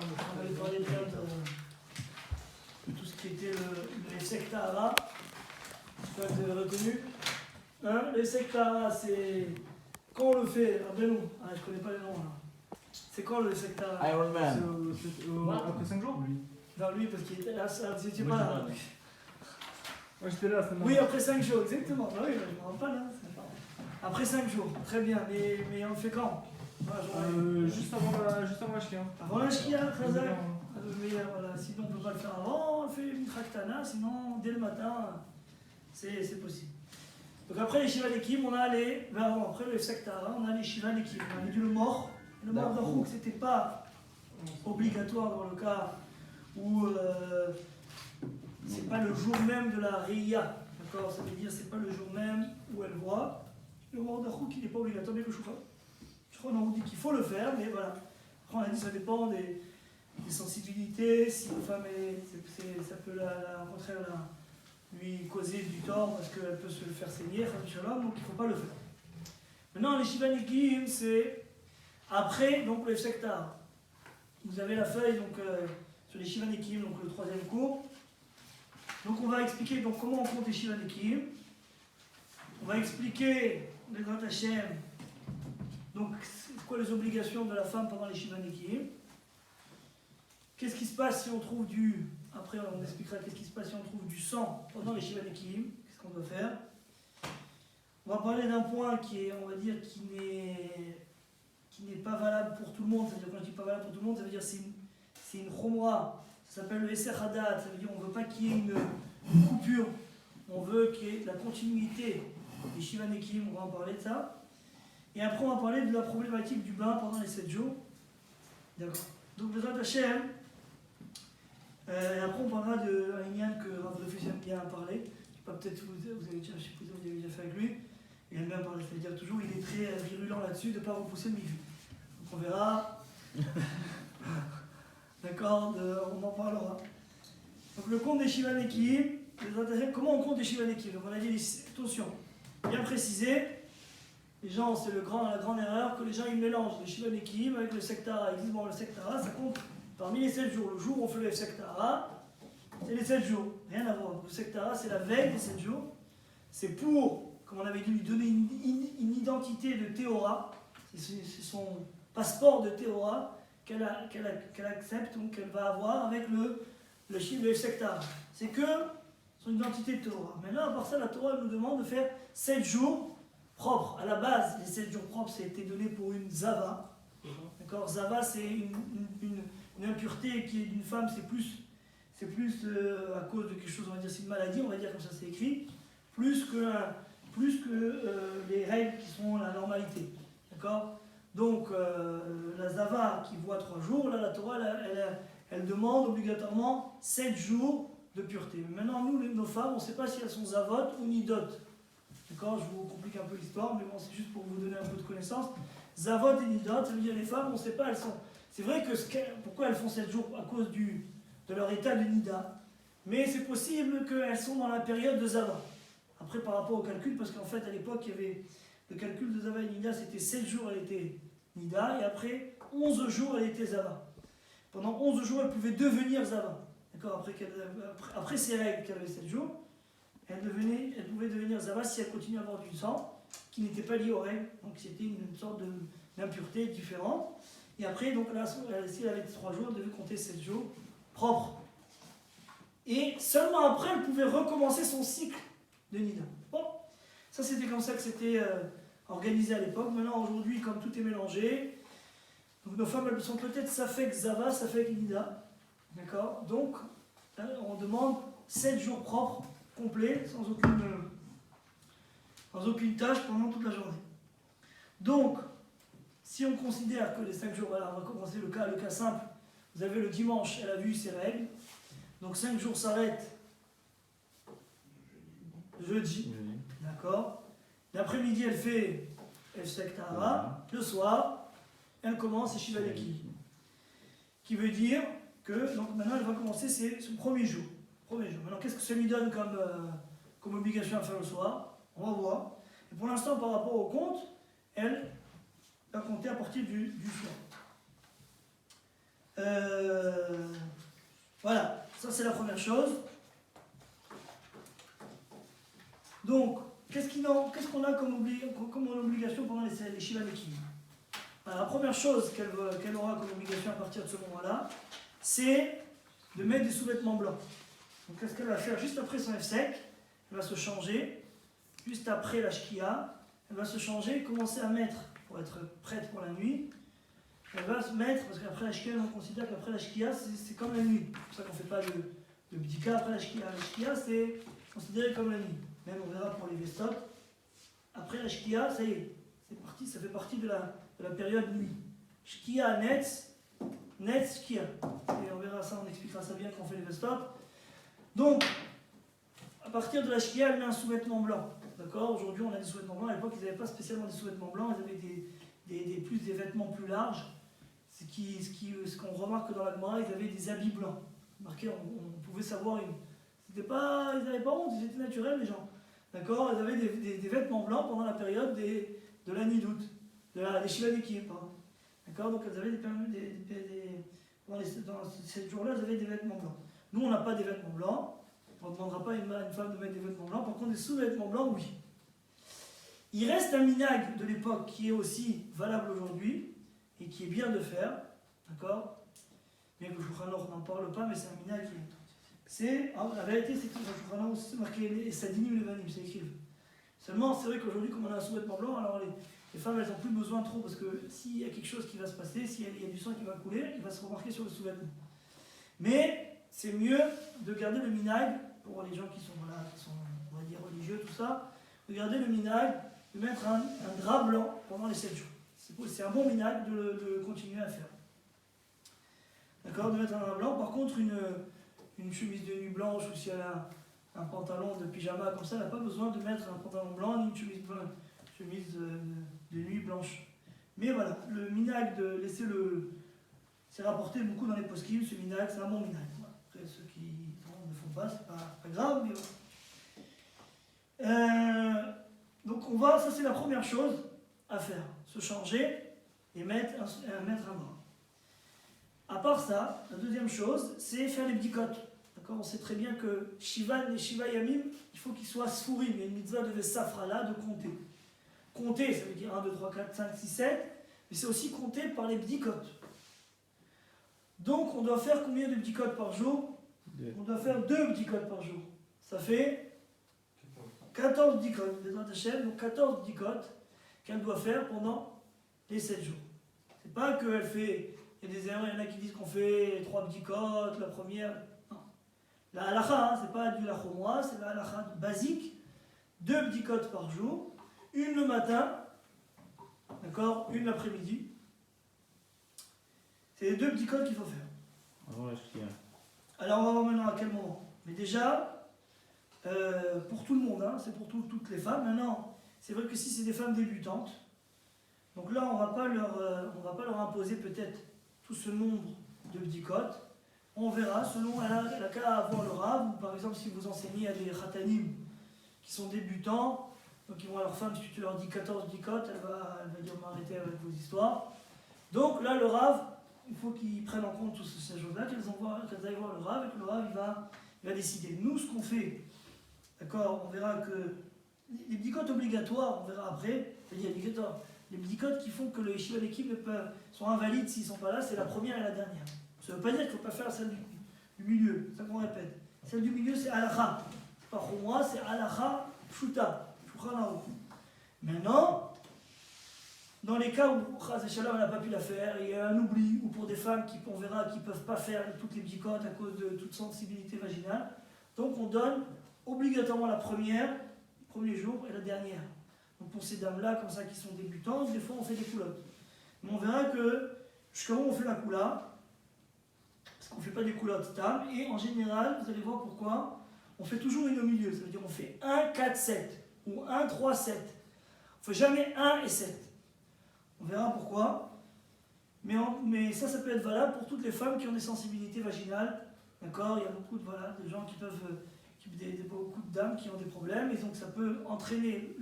On avait parlé déjà de tout ce qui était le Efsek Tahara. Je sais pas si vous avez reconnu. Hein, le Efsek Tahara, c'est. Quand on le fait, rappelez-nous. Ah, je connais pas les noms là. C'est quand le Efsek Tahara? Iron Man. Après 5 jours lui. Non, lui, parce qu'il était là, ça, vous étiez pas là. Ouais, j'étais là, c'est Oui, après 5 jours, exactement. Bah oui, je me rends pas là. Après 5 jours, très bien. Mais on le fait quand? Juste avant la Shkia. Avant la Shkia, très bien. Voilà. Sinon, on ne peut pas le faire avant, on fait une traktana, sinon, dès le matin, c'est possible. Donc après les Shiva Nekim, on a les. Après le Efsek Tahara, on a les Shiva Nekim. On a dit le mort. Le mort d'Achouk, c'était pas obligatoire dans le cas où c'est pas le jour même de la Riya. D'accord? Ça veut dire c'est pas le jour même où elle voit. Le mort d'Achouk, il n'est pas obligatoire, mais le Shoucha. Je crois qu'on a dit qu'il faut le faire, mais voilà. Après, on a dit que ça dépend des sensibilités. Si une femme ça peut au contraire lui causer du tort parce qu'elle peut se le faire saigner, donc il ne faut pas le faire. Maintenant, les Shiva Nekim, c'est après donc, le Efsek Tahara. Vous avez la feuille donc, sur les Shiva Nekim, donc le troisième cours. Donc on va expliquer donc, comment on compte les Shiva Nekim. On va expliquer les Grat Hashem. Donc, c'est quoi les obligations de la femme pendant les Shiva Nekim? Qu'est-ce qui se passe si on trouve du... Après, on expliquera qu'est-ce qui se passe si on trouve du sang pendant les Shiva Nekim. Qu'est-ce qu'on doit faire? On va parler d'un point qui est, on va dire, qui n'est pas valable pour tout le monde. C'est-à-dire, quand je dis pas valable pour tout le monde, ça veut dire c'est une chomra. Ça s'appelle le Esser Hadat. Ça veut dire on ne veut pas qu'il y ait une coupure. On veut qu'il y ait de la continuité des Shiva Nekim. On va en parler de ça. Et après, on va parler de la problématique du bain pendant les 7 jours. D'accord. Donc, Bezrat Hashem. Et après, on parlera d'un lien que Rav Lefus aime bien parler. Je sais pas, peut-être vous avez déjà, je sais pas si vous avez déjà fait avec lui. Il aime bien parler, c'est-à-dire toujours, il est très virulent là-dessus de ne pas repousser le milieu. Donc, on verra. D'accord, on en parlera. Donc, le compte des Shiva Nekim. Comment on compte des Shiva Nekim? Donc, on a dit, attention, bien précisé. Les gens, c'est la grande erreur que les gens ils mélangent le Shiva Nekim avec le Efsek Tahara. Ils disent bon, le Efsek Tahara, ça compte parmi les 7 jours. Le jour où on fait le Efsek Tahara, c'est les 7 jours. Rien à voir. Le Efsek Tahara, c'est la veille des 7 jours. C'est pour, comme on avait dit, lui donner une identité de Théora. C'est son passeport de Théora qu'elle accepte ou qu'elle va avoir avec le Efsek Tahara. C'est que son identité de Théora. Maintenant, à part ça, la Torah nous demande de faire 7 jours propre. À la base, les 7 jours propres, ça a été donné pour une zava. D'accord? Zava, c'est une impureté qui est d'une femme, c'est plus à cause de quelque chose, on va dire, c'est une maladie, on va dire comme ça c'est écrit, plus que les règles qui sont la normalité. D'accord? Donc, la zava qui voit 3 jours, là, la Torah, elle demande obligatoirement 7 jours de pureté. Mais maintenant, nous, nos femmes, on ne sait pas si elles sont zavot ou nidot. D'accord, je vous complique un peu l'histoire, mais bon, c'est juste pour vous donner un peu de connaissances. Zavot et Nidot, ça veut dire les femmes, on ne sait pas, elles sont. C'est vrai que pourquoi elles font 7 jours à cause de leur état de Nida, mais c'est possible qu'elles sont dans la période de Zava. Après, par rapport au calcul, parce qu'en fait, à l'époque, il y avait le calcul de Zava et Nida, c'était 7 jours, elle était Nida, et après 11 jours, elle était Zava. Pendant 11 jours, elle pouvait devenir Zava. D'accord, après ces règles qu'elle avait 7 jours. Elle pouvait devenir Zava si elle continuait à avoir du sang qui n'était pas lié aux règles. Donc c'était une sorte d'impureté différente. Et après, donc là, si elle avait 3 jours, elle devait compter 7 jours propres. Et seulement après, elle pouvait recommencer son cycle de Nida. Bon, ça c'était comme ça que c'était organisé à l'époque. Maintenant, aujourd'hui, comme tout est mélangé, donc nos femmes, elles sont peut-être Safek Zava, Safek Nida. D'accord? Donc, là, on demande 7 jours propres complet, sans aucune tâche pendant toute la journée. Donc, si on considère que les 5 jours, voilà, on va commencer le cas simple, vous avez le dimanche, elle a vu ses règles, donc 5 jours s'arrêtent jeudi, d'accord. L'après-midi, elle fait Efsek Tahara, le soir, elle commence Shiva Nekim, qui veut dire que, donc maintenant elle va commencer son premier jour. Maintenant, qu'est-ce que ça lui donne comme obligation à faire le soir? On va voir. Et pour l'instant, par rapport au compte, elle va compter à partir du soir. Voilà, ça c'est la première chose. Donc, qu'est-ce qu'on a comme obligation pendant les Shiva Nekim? La première chose qu'elle aura comme obligation à partir de ce moment-là, c'est de mettre des sous-vêtements blancs. Donc, qu'est-ce qu'elle va faire juste après son F-sec? Elle va se changer, juste après la Shkia, elle va se changer, commencer à mettre, pour être prête pour la nuit, elle va se mettre, parce qu'après la Shkia, on considère qu'après la Shkia, c'est comme la nuit. C'est pour ça qu'on ne fait pas de bdika après la Shkia. La Shkia, c'est considéré comme la nuit. Même on verra pour les vestot. Après la Shkia, ça y est, c'est parti, ça fait partie de la période nuit. Shkia, Netz, Shkia. Et on verra ça, on expliquera ça bien quand on fait les vestot. Donc, à partir de la Shkia, elle met un sous-vêtement blanc. D'accord? Aujourd'hui, on a des sous-vêtements blancs. À l'époque, ils n'avaient pas spécialement des sous-vêtements blancs, ils avaient des vêtements plus larges. Ce qu'on remarque dans la Gemara, ils avaient des habits blancs. Marqué, on pouvait savoir ils n'avaient pas honte, ils étaient naturels les gens. D'accord? Ils avaient des vêtements blancs pendant la période de la Nidout, des Shiva Nekim, pardon. D'accord? Donc elles avaient dans ces jours-là, elles avaient des vêtements blancs. Nous, on n'a pas des vêtements blancs. On ne demandera pas à une femme de mettre des vêtements blancs. Par contre, des sous-vêtements blancs, oui. Il reste un minag de l'époque qui est aussi valable aujourd'hui et qui est bien de faire. D'accord? Bien que le Shulchan Aruch n'en parle pas, mais c'est un minag qui est. La vérité, c'est que dans le Shulchan Aruch, c'est marqué les Sadinim ou les Vanim, c'est écrit. Seulement, c'est vrai qu'aujourd'hui, comme on a un sous-vêtement blanc, alors les femmes, elles n'ont plus besoin trop, parce que s'il y a quelque chose qui va se passer, s'il y a du sang qui va couler, il va se remarquer sur le sous-vêtement. Mais c'est mieux de garder le minag, pour les gens qui sont, on va dire, religieux, tout ça, de garder le minag, de mettre un drap blanc pendant les 7 jours. C'est un bon minag de continuer à faire. D'accord? De mettre un drap blanc. Par contre, une chemise de nuit blanche, ou si elle a un pantalon de pyjama comme ça, elle n'a pas besoin de mettre un pantalon blanc ni une chemise de nuit blanche. Mais voilà, le minag de laisser c'est rapporté beaucoup dans les poskim, ce minag, c'est un bon minag. Après, ceux qui ne font pas, c'est pas grave, mais voilà. Donc ça c'est la première chose à faire, se changer et mettre un drap. À part ça, la deuxième chose, c'est faire les bdikot. D'accord? On sait très bien que Shivan et Shiva Yamim, il faut qu'ils soient sfourim. Il y a une mitzvah de Safrala, de compter. Compter, ça veut dire 1, 2, 3, 4, 5, 6, 7, mais c'est aussi compter par les bdikot. Donc on doit faire combien de bdikot par jour? On doit faire 2 bdikot par jour. Ça fait 14 bdikot. Donc 14 bdikot qu'elle doit faire pendant les 7 jours. C'est pas qu'elle fait. Il y a des erreurs, il y en a qui disent qu'on fait 3 bdikot, la première. Non. La halakha, c'est pas du lachomois, c'est la halakha basique. 2 bdikot par jour. Une le matin, d'accord? Une l'après-midi. C'est les 2 bdikot qu'il faut faire. Alors on va voir maintenant à quel moment. Mais déjà, pour tout le monde, hein, c'est pour toutes les femmes. Maintenant, c'est vrai que si c'est des femmes débutantes, donc là on va pas leur imposer peut-être tout ce nombre de bdikot. On verra, selon elle a qu'à avoir le rav, ou par exemple si vous enseignez à des khatanim qui sont débutants, donc ils vont à leur femme, si tu leur dis 14 bdikot, elle va dire m'arrêter avec vos histoires. Donc là le rav, il faut qu'ils prennent en compte toutes ces choses-là, qu'elles aillent voir le rav, et que le rav il va décider. Nous, ce qu'on fait, d'accord, on verra que les bdikot obligatoires, on verra après, c'est-à-dire les bdikot qui font que les Shiva Nekim sont invalides s'ils ne sont pas là, c'est la première et la dernière. Ça ne veut pas dire qu'il ne faut pas faire celle du milieu, c'est ça qu'on répète. Celle du milieu, c'est halakha. C'est pas moi, c'est halakha shuta. Maintenant, dans les cas où on n'a pas pu la faire, il y a un oubli, ou pour des femmes on verra qui ne peuvent pas faire toutes les bdikot à cause de toute sensibilité vaginale, donc on donne obligatoirement la première, le premier jour, et la dernière. Donc pour ces dames-là, comme ça, qui sont débutantes, des fois on fait des coulottes. Mais on verra que jusqu'à où on fait la coula, parce qu'on ne fait pas des coulottes tam, et en général, vous allez voir pourquoi, on fait toujours une au milieu. Ça veut dire on fait 1, 4, 7, ou 1, 3, 7. On ne fait jamais 1 et 7. On verra pourquoi. Mais ça peut être valable pour toutes les femmes qui ont des sensibilités vaginales. D'accord? Il y a beaucoup de gens qui peuvent... beaucoup de dames qui ont des problèmes, et donc ça peut entraîner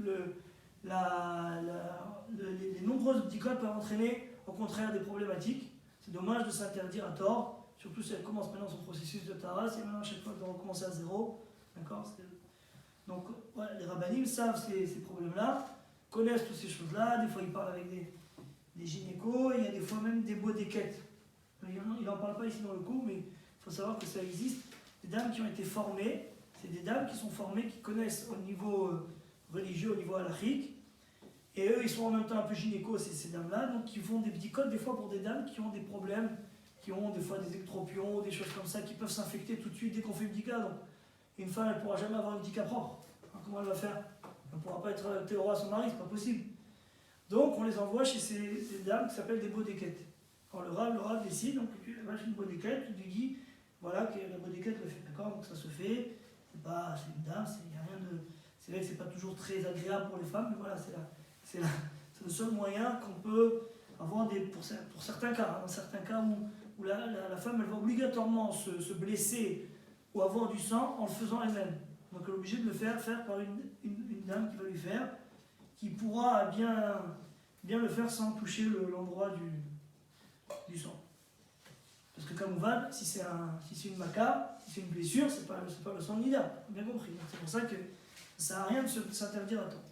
les nombreuses bdikot peuvent entraîner au contraire des problématiques. C'est dommage de s'interdire à tort, surtout si elle commence maintenant son processus de Tara, si maintenant à chaque fois elle doit recommencer à zéro. D'accord. Donc voilà, les rabbinim savent ces problèmes-là, connaissent toutes ces choses-là, des fois ils parlent avec des gynécos, il y a des fois même des bodéquettes. Il n'en parle pas ici dans le cours, mais il faut savoir que ça existe. Des dames qui ont été formées, c'est des dames qui sont formées, qui connaissent au niveau religieux, au niveau halachique, et eux ils sont en même temps un peu gynécos, ces dames-là, donc ils font des petits codes des fois pour des dames qui ont des problèmes, qui ont des fois des ectropions, des choses comme ça, qui peuvent s'infecter tout de suite dès qu'on fait une bdika. Donc une femme, elle ne pourra jamais avoir une bdika propre. Alors, comment elle va faire? Elle ne pourra pas être théora à son mari, c'est pas possible. Donc on les envoie chez ces dames qui s'appellent des bodéquettes. Quand le Rav décide, donc tu vas chez une bodéquette, tu lui dis voilà que la bodéquette le fait, d'accord? Donc ça se fait, c'est une dame, il n'y a rien de. C'est vrai que c'est pas toujours très agréable pour les femmes, mais voilà, c'est le seul moyen qu'on peut avoir pour certains cas, hein, dans certains cas où la femme elle va obligatoirement se blesser ou avoir du sang en le faisant elle-même. Donc elle est obligée de le faire par une dame qui va lui faire, qui pourra bien le faire sans toucher l'endroit du sang. Parce que comme Ouvad, si c'est une maca, si c'est une blessure, c'est pas le sang de Nida, bien compris. C'est pour ça que ça sert à rien de s'interdire à temps.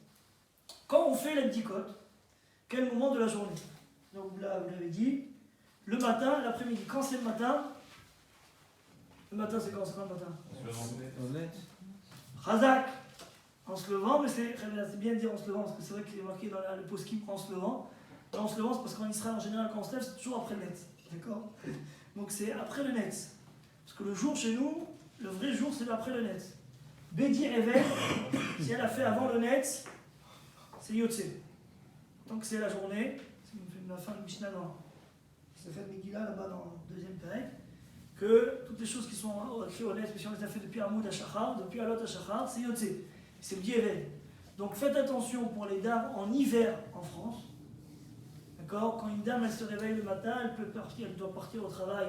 Quand on fait la bdikot, quel moment de la journée? Donc vous l'avez dit, le matin, l'après-midi. Quand c'est le matin c'est quand c'est le matin? Razak, en se levant, mais c'est bien de dire en se levant, parce que c'est vrai qu'il est marqué dans le poskim en se levant. Et en se levant, c'est parce qu'en Israël, en général, quand on se lève, c'est toujours après le net. D'accord? Donc c'est après le net. Parce que le jour chez nous, le vrai jour, c'est après le net. Bédi Evel, si elle a fait avant le net, c'est Yotse. Donc c'est la journée, c'est la fin de Mishnah dans ça fait Megillah là-bas dans le deuxième pérec, que toutes les choses qui sont écrites au net, si on les a fait depuis Hamoud à Shachar, depuis Alot à Shachar, c'est Yotse. C'est Bédi Evel. Donc faites attention pour les dames en hiver en France. D'accord? Quand une dame elle se réveille le matin, elle doit partir au travail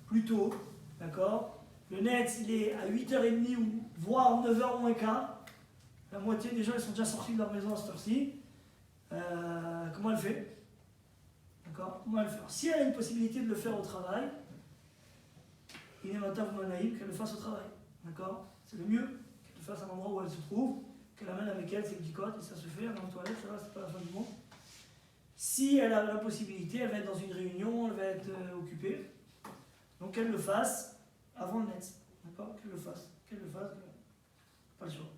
plus tôt. D'accord? Le net il est à 8h30 ou voire 9h moins quart. La moitié des gens ils sont déjà sortis de leur maison à cette heure-ci. Comment elle fait? D'accord? Comment elle fait? Alors, si elle a une possibilité de le faire au travail, il est matin ou naïf qu'elle le fasse au travail. D'accord? C'est le mieux qu'elle le fasse à l'endroit où elle se trouve, qu'elle amène avec elle ses bdicotes et ça se fait, elle va en toilette, ça va, c'est pas la fin du monde. Si elle a la possibilité, elle va être dans une réunion, elle va être occupée. Donc qu'elle le fasse avant le net. D'accord? Qu'elle le fasse. Pas le choix.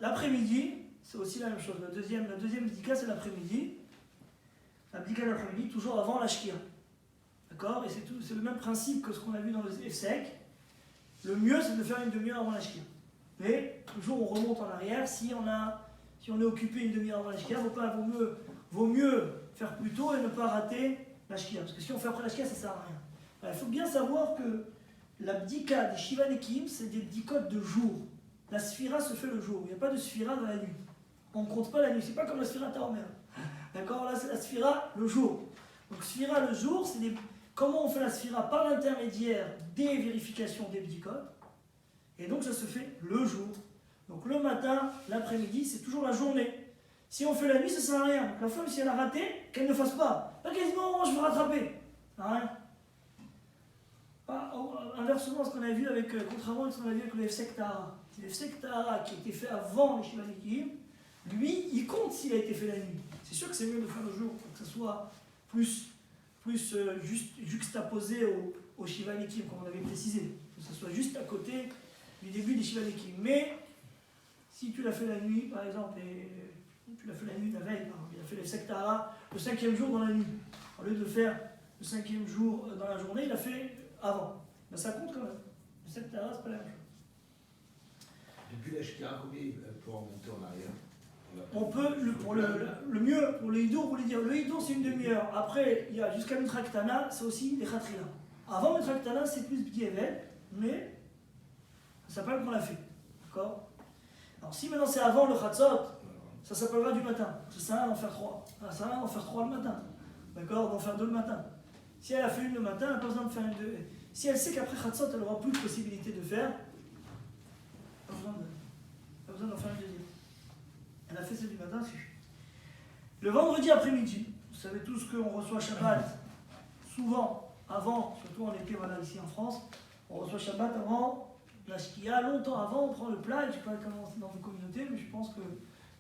L'après-midi, c'est aussi la même chose. La deuxième bdika, c'est l'après-midi. La bdika l'après-midi, toujours avant la shkia. D'accord? Et c'est le même principe que ce qu'on a vu dans le Efsek. Le mieux, c'est de le faire une demi-heure avant la shkia. Mais toujours, on remonte en arrière. Si on est occupé une demi-heure avant la shkia, vaut mieux faire plus tôt et ne pas rater la shkia. Parce que si on fait après la shkia, ça ne sert à rien. Alors, il faut bien savoir que la bdika des Shiva Nekim, c'est des bdikot de jour. La sphira se fait le jour. Il n'y a pas de sphira dans la nuit. On ne compte pas la nuit. C'est pas comme la sphira Taomer. D'accord? Là, c'est la sphira le jour. Donc, sphira le jour, c'est comment on fait la sphira par l'intermédiaire des vérifications des bdikot. Et donc, ça se fait le jour. Donc le matin, l'après-midi, c'est toujours la journée. Si on fait la nuit, ça ne sert à rien. Donc la femme, si elle a raté, qu'elle ne fasse pas. Pas quasiment, je veux rattraper. Ça sert à rien. Inversement, ce qu'on a vu contrairement à ce qu'on a vu avec le Efsek Tahara. Le Efsek Tahara qui a été fait avant les Shiva Nekim, lui, il compte s'il a été fait la nuit. C'est sûr que c'est mieux de faire le jour, pour que ça soit plus juxtaposé au Shiva Nekim, comme on avait précisé. Que ça soit juste à côté du début des Shiva Nekim. Mais si tu l'as fait la nuit, par exemple, et tu l'as fait la nuit de la veille, il a fait le Sektara le 5e jour dans la nuit. Au lieu de faire le 5e jour dans la journée, il a fait avant. Ben, ça compte quand même. Le Sektara, c'est pas la même chose. Depuis la Shkira, combien pour remonter en arrière? On peut, le mieux, pour le Hidour, vous voulez dire, le Hidour c'est une demi-heure. Après, il y a jusqu'à Mitraktana, c'est aussi les Khatrila. Avant Mitraktana, c'est plus B'Yevel, mais ça s'appelle qu'on l'a fait. D'accord? Alors si maintenant c'est avant le Khatzot, ça s'appellera du matin. Ça sert à rien d'en faire 3. Ça sert à rien d'en faire 3 le matin. D'accord? D'en faire 2 le matin. Si elle a fait une le matin, elle n'a pas besoin de faire une 2. Si elle sait qu'après Khatzot, elle n'aura plus de possibilité de faire, elle n'a pas besoin d'en faire une deuxième. Elle a fait celle du matin, c'est. Le vendredi après-midi, savez tous qu'on reçoit Shabbat souvent, avant, surtout en été, voilà, ici en France, on reçoit Shabbat avant la Shkia, longtemps avant, on prend le plat, et je ne sais pas comment c'est dans vos communautés, mais je pense que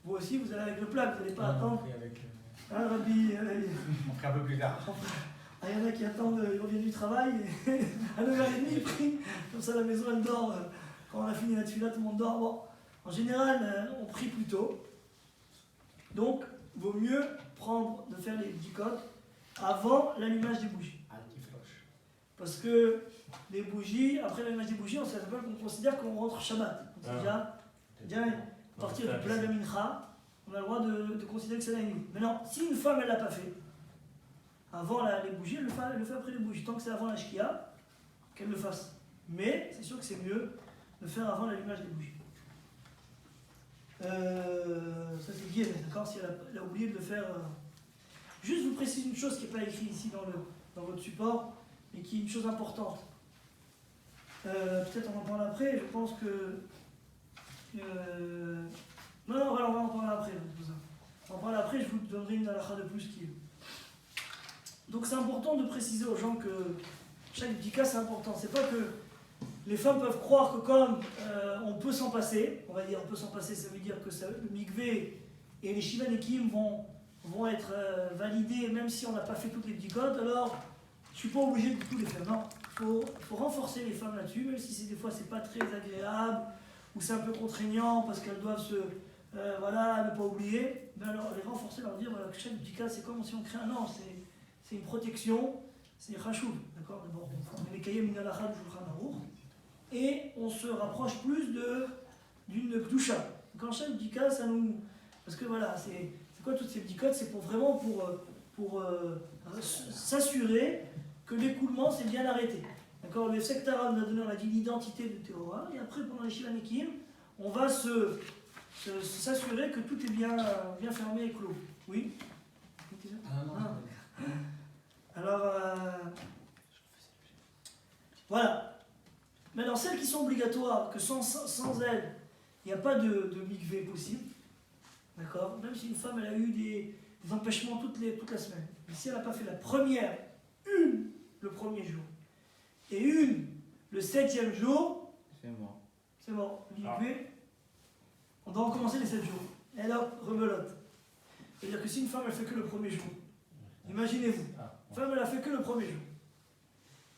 vous aussi, vous allez avec le plat, vous n'allez pas attendre. Hein, Rabbi, On ferait un peu plus tard. ah, il y en a qui attendent, ils reviennent du travail, et à 9h30, ils prient, comme ça la maison elle dort, quand on a fini la tefila, tout le monde dort. Bon, en général, on prie plus tôt, donc vaut mieux de faire les bdikot avant l'allumage des bougies. Parce que les bougies, après l'allumage des bougies, on s'appelle qu'on considère qu'on rentre Shabbat. Donc c'est déjà à partir du plat de mincha, on a le droit de considérer que c'est la nuit. Maintenant, si une femme elle l'a pas fait, avant les bougies, elle le fait après les bougies. Tant que c'est avant la shkia, qu'elle le fasse. Mais c'est sûr que c'est mieux de faire avant l'allumage des bougies. Ça c'est Guy, d'accord, si elle a oublié de le faire. Juste vous précise une chose qui n'est pas écrite ici dans votre support, mais qui est une chose importante. Peut-être on en parle après, je pense que... Non, on va en parler après. On va en parler après, je vous donnerai une halakha de plus qui est... Donc c'est important de préciser aux gens que chaque bdika c'est important. C'est pas que les femmes peuvent croire que comme on peut s'en passer, on va dire on peut s'en passer, ça veut dire que le mikvé et les shivanekim vont être validés même si on n'a pas fait toutes les bdikot, alors je suis pas obligé de tout les faire. Non, il faut renforcer les femmes là-dessus, même si des fois c'est pas très agréable ou c'est un peu contraignant parce qu'elles doivent ne pas oublier, mais alors les renforcer, leur dire voilà, que chaque bdika c'est comme si on crée un ange, c'est une protection, c'est Khashuv, d'accord. D'abord, on met les cahiers minalachad Shulchan Aruch et on se rapproche plus d'une Kdusha. Quand chaque bdika, ça nous. Parce que voilà, c'est quoi toutes ces bdikot? C'est vraiment pour s'assurer que l'écoulement s'est bien arrêté. D'accord. Le sectara nous a donné, on a dit l'identité de Théora, et après, pendant les Shivanekim, on va s'assurer que tout est bien fermé et clos. Oui. Alors, voilà. Maintenant, celles qui sont obligatoires, que sans elles, il n'y a pas de mikvé possible. D'accord. Même si une femme elle a eu des empêchements toute la semaine. Mais si elle n'a pas fait la première, une le premier jour, et une le 7e jour, c'est mort. C'est mort. Le mikvé, on doit recommencer les 7 jours. Et là, rebelote. C'est-à-dire que si une femme elle fait que le premier jour, imaginez-vous, une femme elle a fait que le premier jour.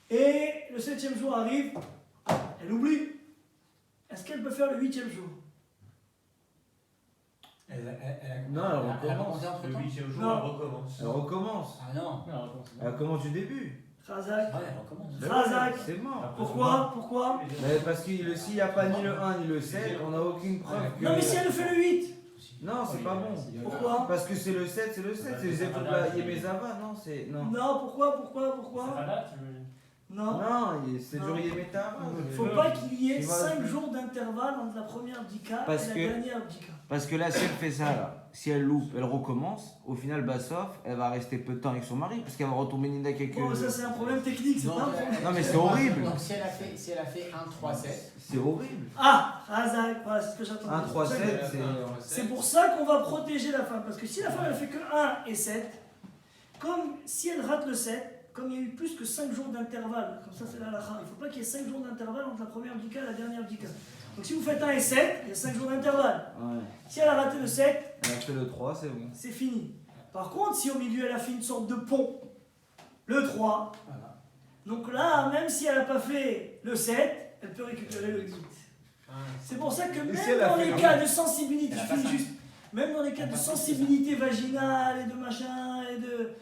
Et le 7e jour arrive, elle oublie. Est-ce qu'elle peut faire le 8e jour? Non, elle recommence. Le 8e jour, Non. elle recommence. Elle recommence. Ah non. Elle recommence du début. Razak. Ah, elle recommence. Razak. C'est mort. Pourquoi? Mais parce que s'il n'y a pas ni le 1 ni le 7, on n'a aucune preuve que... Non, mais si elle fait le 8, Non, c'est pas bon. pourquoi? Parce que c'est le 7, c'est le 7. C'est les épaules de Yemezava, non, c'est... Non. Non, pourquoi? Non. Non, c'est jour Yemetava. Faut pas qu'il y ait Tu vois, 5 jours d'intervalle entre la première bdika Parce et la que- dernière bdika. Parce que là, si elle fait ça, là, si elle loupe, elle recommence, au final, Bassoff, elle va rester peu de temps avec son mari, parce qu'elle va retomber Nida quelques... Bon, ça c'est un problème technique, c'est pas un problème. Non, mais c'est horrible. Donc si elle a fait 1, 3, 7. C'est horrible. Ah, Razak, voilà, c'est ce que j'attendais. 1, 3, 7, c'est... C'est pour ça qu'on va protéger la femme. Parce que si la femme elle fait que 1 et 7, comme si elle rate le 7, comme il y a eu plus que 5 jours d'intervalle, comme ça c'est la halakha, il ne faut pas qu'il y ait 5 jours d'intervalle entre la première bdika et la dernière bdika. Donc si vous faites 1 et 7, il y a 5 jours d'intervalle. Ouais. Si elle a raté le 7, Elle a fait le 3, c'est bon. c'est fini. Par contre, si au milieu elle a fait une sorte de pont, le 3, Voilà. donc là, même si elle n'a pas fait le 7, elle peut récupérer le 8. C'est pour ça que même si elle a dans fait les le cas de sensibilité, Elle a je pas finis ça. juste, même dans les cas de sensibilité vaginale et de machin et de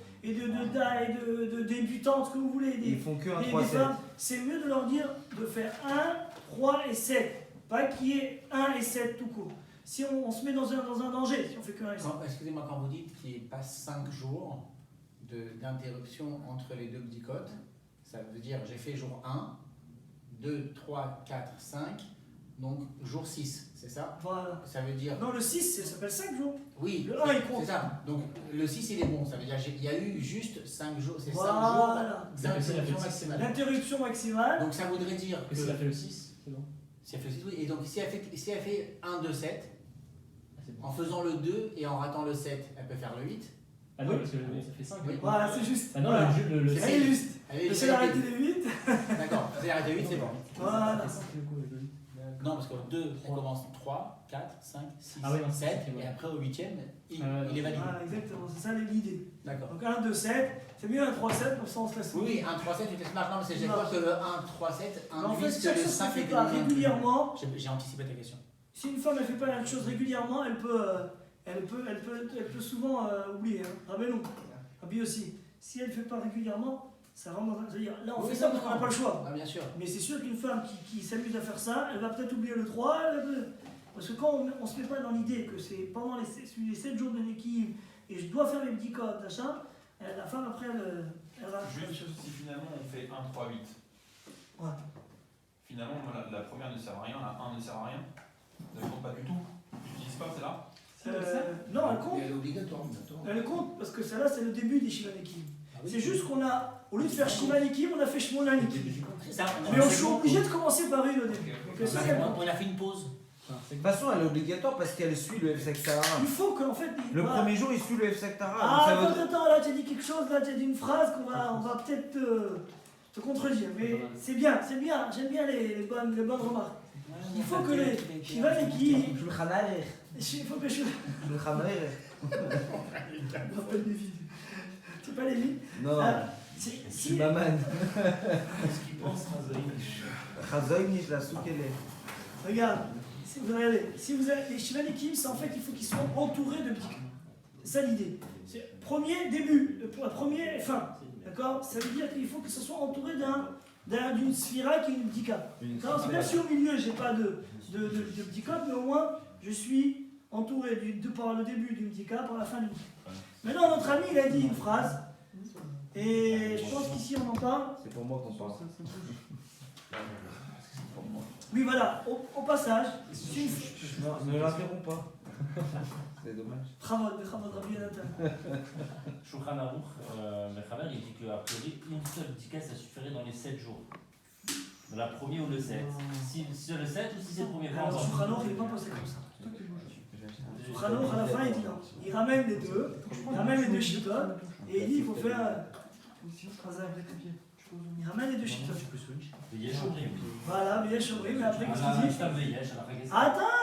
débutantes, ce que vous voulez, Ils font que 1, des 3, 7. femmes, c'est mieux de leur dire de faire 1, 3 et 7. Pas qu'il y ait 1 et 7 tout court. Si on se met dans un danger, si on fait que 1 et 7. Excusez-moi, quand vous dites qu'il n'y ait pas 5 jours d'interruption entre les deux bdicotes, ça veut dire j'ai fait jour 1, 2, 3, 4, 5, donc jour 6, c'est ça? Voilà. Ça veut dire... Non, le 6, ça s'appelle 5 jours. Oui, Le 1 il compte. c'est ça. Donc le 6 il est bon, ça veut dire qu'il y a eu juste 5 jours, c'est 5 Voilà. jours d'interruption maximale. L'interruption maximale. Donc ça voudrait dire que... Si elle a fait le 6, c'est bon. Si elle fait le 6, oui. Et donc si elle fait 1, 2, 7, Ah, c'est bon. en faisant le 2 et en ratant le 7, elle peut faire le 8. Ah non, parce que ça fait 5. Oui. Voilà, c'est juste. Ah non, Voilà. le Elle est juste. Allez, J'essaie d'arrêter les 8. D'accord, vous allez arrêter 8, c'est bon. Voilà. Non, parce que 2, on commence 3, 4, 5, 6, Ah oui, non, 7, c'est bon. et après au 8ème, il Ouais. est validé. Voilà, exactement, c'est ça l'idée. D'accord. Donc 1, 2, 7, c'est mieux un 3, 7, pour ça on se laisse. Oui, oui, 1, 3, 7, tu t'es smart. Non, mais c'est j'ai Non. peur que le 1, 3, 7 En fait, induise si que quelque le chose ne 5 fait est pas éliminé. régulièrement, J'ai anticipé ta question. si une femme elle fait pas la même chose régulièrement, elle peut souvent oublier. Hein. Rabbi non. Rabbi aussi. Si elle ne fait pas régulièrement, ça rentre dans un. C'est-à-dire, là on Oui, fait ça parce qu'on n'a pas le choix. Ah, bien sûr. Mais c'est sûr qu'une femme qui s'amuse à faire ça, elle va peut-être oublier le 3. Parce que quand on ne se met pas dans l'idée que c'est pendant les 7 jours de Nekiv et je dois faire mes petits codes, machin, la femme après elle va. Juste si finalement on fait 1, 3, 8. Ouais. Finalement, moi, la première ne sert à rien, la 1 ne sert à rien. Ça ne compte pas du tout. Tu n'utilises pas celle-là. Non, elle compte. Elle est obligatoire. Elle compte parce que celle-là c'est le début des Shiva Nekiv. Ah oui. C'est juste qu'on a, au lieu de faire Shiva Nekiv, on a fait Shmona Nekiv. C'est ça, Mais on est obligé de commencer par une au début. Donc, c'est ça qu'elle compte. on a fait une pause. De toute façon, elle est obligatoire parce qu'elle suit le F Tara. Il faut qu'en fait. Le voilà. premier jour, il suit le F Tara. Ah, attends, là tu as dit quelque chose, là tu as dit une phrase qu'on va peut-être te contredire. Mais c'est bien, j'aime bien les bonnes remarques. Il faut que les Shiva Nekiv. Je le khanale. Il faut que je. Je le khanale. Je me rappelle Lévi. C'est pas Lévi. Non, C'est. je suis maman. Ce qu'il pense, Chazoïnish, la soukele. Regarde, si vous avez les Shiva Nekiv, c'est en fait il faut qu'ils soient entourés de bdika. C'est ça l'idée. C'est premier début, premier fin. D'accord. Ça veut dire qu'il faut que ce soit entouré d'une sphira qui est une bdika. Même si au milieu j'ai pas de bdika, mais au moins je suis entouré par le début d'une bdika, par la fin d'une bdika. Maintenant notre ami il a dit une phrase, et je pense qu'ici on en parle. C'est pour moi qu'on parle. Oui voilà, au passage, Non, ne l'interromps pas. C'est dommage. Chavod Rabbi Nathan. Shulchan Aruch, Mechaber, il dit qu'a priori, une seule bdika, ça suffirait dans les 7 jours. Dans la première ou le 7. Si c'est le 7 ou si c'est le premier. Alors Shulchan Aruch il n'est pas posé comme ça. Shulchan Aruch à la fin il dit non. Il ramène les deux chitotes et il dit il faut faire. Il ramène les deux chitotes. Voilà, mais Yesh Omrim, mais après qu'est-ce qu'il dit? Attends,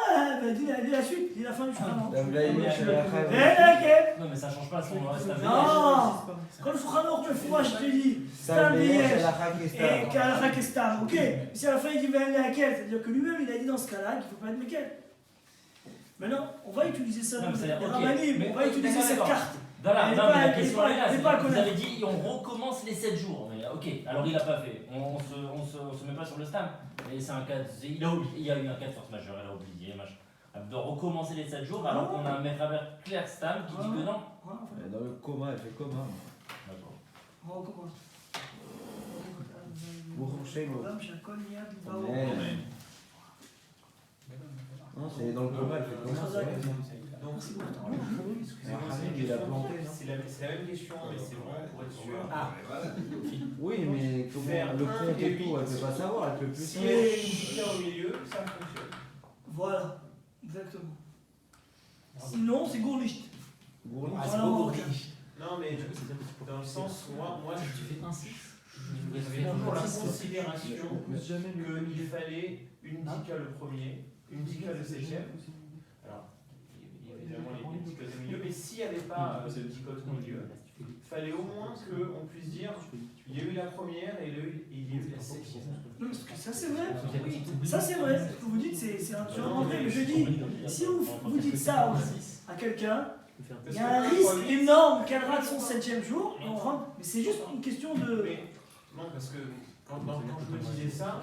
dis la suite, dis la fin du Shulchan Aruch. Non, mais ça change pas son Non, quand le Shulchan Aruch me fout, je te dis, Stam Yesh et Kalach Kestam, ok. Si à la fin il dit Ben Lehakel, c'est-à-dire que lui-même il a dit dans ce cas-là qu'il ne faut pas être Mekel. Maintenant, on va utiliser ça dans les Rabbanim, on va utiliser cette carte. Voilà, Elle est non, pas- mais la elle est question pas- est là. elle est c'est pas que Vous connaître. avez dit on recommence les 7 jours. Mais ok, alors il a pas fait. On se met pas sur le stam. Mais c'est un cas. Il y a eu un cas de force majeure, elle a oublié, machin. Elle doit recommencer les 7 jours alors qu'on a un Mechaber clair stam qui dit que non. Dans le coma, elle fait coma. D'accord. On recommence. Non, c'est dans le coma, elle fait coma. Donc, Il a planté, non? c'est la même question, mais c'est vraiment pour être sûr. Ah, Oui, mais comment Faire le un compte et et tout, huit. elle peut pas savoir, elle peut plus Si savoir. elle est une au milieu, ça fonctionne. Voilà, exactement. Sinon, c'est Gourlicht. ah, c'est Voilà, beau on- pour Non, mais dans le sens, moi, Tu fais un 6. j'avais toujours la considération Jamais qu'il fallait une dika le premier, une dika le septième. Alors, il y a évidemment les dicotes au milieu, mais s'il n'y avait pas de dicote au milieu, il fallait au moins qu'on puisse dire il y a eu la première et il y a eu la septième. Non, parce que ça c'est vrai. Ça c'est vrai. Ce que vous dites, c'est un genre vrai. Mais je dis, si vous dites ça à quelqu'un, il y a un risque énorme qu'elle rate son 7e jour. Et on rentre. Mais c'est juste une question de. Mais non, parce que quand je me disais ça,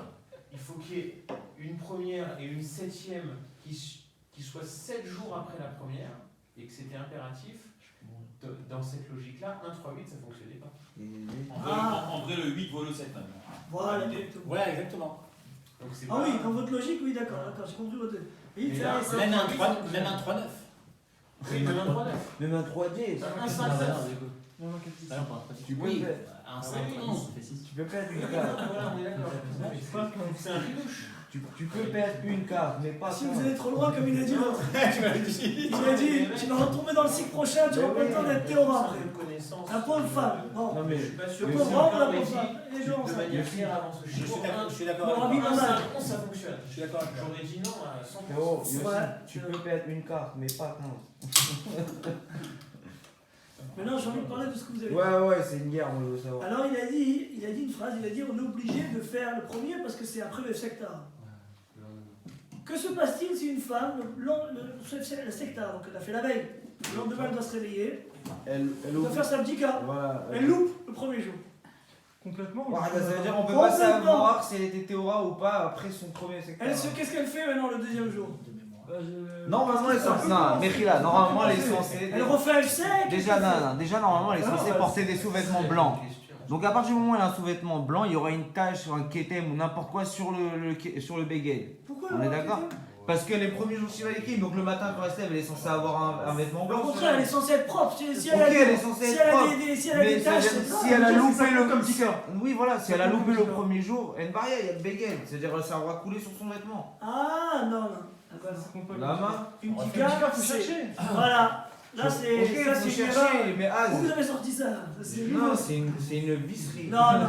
il faut qu'il y ait une première et une septième qui soient 7 jours après la première, et que c'était impératif. Dans cette logique-là, 1, 3, 8, ça ne fonctionnait pas. Ah. En vrai, le 8 vaut le 7 maintenant. Voilà, exactement. Voilà, exactement. Donc c'est Ah pas- oui, dans votre logique, oui, d'accord, j'ai compris votre. Oui, Mais tu là, as- Même un 3-9. Oui, même un 3, 9. Même un 3D, Un 5, 9. tu peux Oui, faire. un 5-11. Tu peux faire du Voilà, cas. on est d'accord. C'est un ridouche. Tu peux perdre une carte, mais pas Si 15. vous allez trop loin, comme il a dit l'autre. Tu m'as dit. Il a dit, tu vas retomber dans le cycle prochain, tu n'auras pas le temps d'être théorème après. La pauvre femme. Bon. Non mais Je suis pas sûr Le que pauvre c'est homme ou la un pauvre dit femme Les deux de ensemble. manière claire avant ce Je chiffre. suis d'accord Bon, avec Rabbi toi. Mamal. Ça fonctionne. Je suis d'accord avec toi. J'aurais dit non à 100%. Théo, Yossi, Ouais. tu peux perdre une carte, mais pas 15. Maintenant, j'ai envie de parler de ce que vous avez dit. Ouais, c'est une guerre, on veut savoir. Alors, il a dit une phrase, il a dit on est obligé de faire le premier parce que c'est après le sectar. Que se passe-t-il si une femme, le sectar, donc elle a fait la veille, le lendemain elle doit se réveiller, Elle elle doit faire sa bdika, Voilà. elle loupe le premier jour. Complètement. Ouais, bah, ça veut dire on peut Complètement. pas savoir si elle était Théora ou pas après son premier secteur. Qu'est-ce qu'elle fait maintenant le deuxième jour? Normalement, elle est censée. Non, Mechila, normalement, elle est censée. Elle refait un sec. Déjà, normalement, elle est Ah, censée ouais. porter des sous-vêtements blancs. Donc, à partir du moment où elle a un sous-vêtement blanc, il y aura une tache sur un ketem ou n'importe quoi sur le beged. Pourquoi On est d'accord? Parce que les premiers jours Shiva Ekim, donc le matin quand elle se lève, elle est censée avoir un vêtement blanc. Au contraire, elle est censée être propre. Si Ok, elle est censée être propre. Si elle a Mais des taches, c'est-à-dire, c'est si elle a ça. loupé le comme Oui, voilà, si elle a comme loupé le Tika. premier jour, il y a une barrière, il y a le beged. C'est-à-dire, ça aura coulé sur son vêtement. Ah non, non. Ah, bah, non. La main. Une Tika, dika, faut c'est. chercher. Voilà. Là, c'est. Ok, Ça, faut c'est une erreur. chercher, mais Où vous Az. avez sorti ça? C'est Non, nouveau. c'est une visserie. Non, non.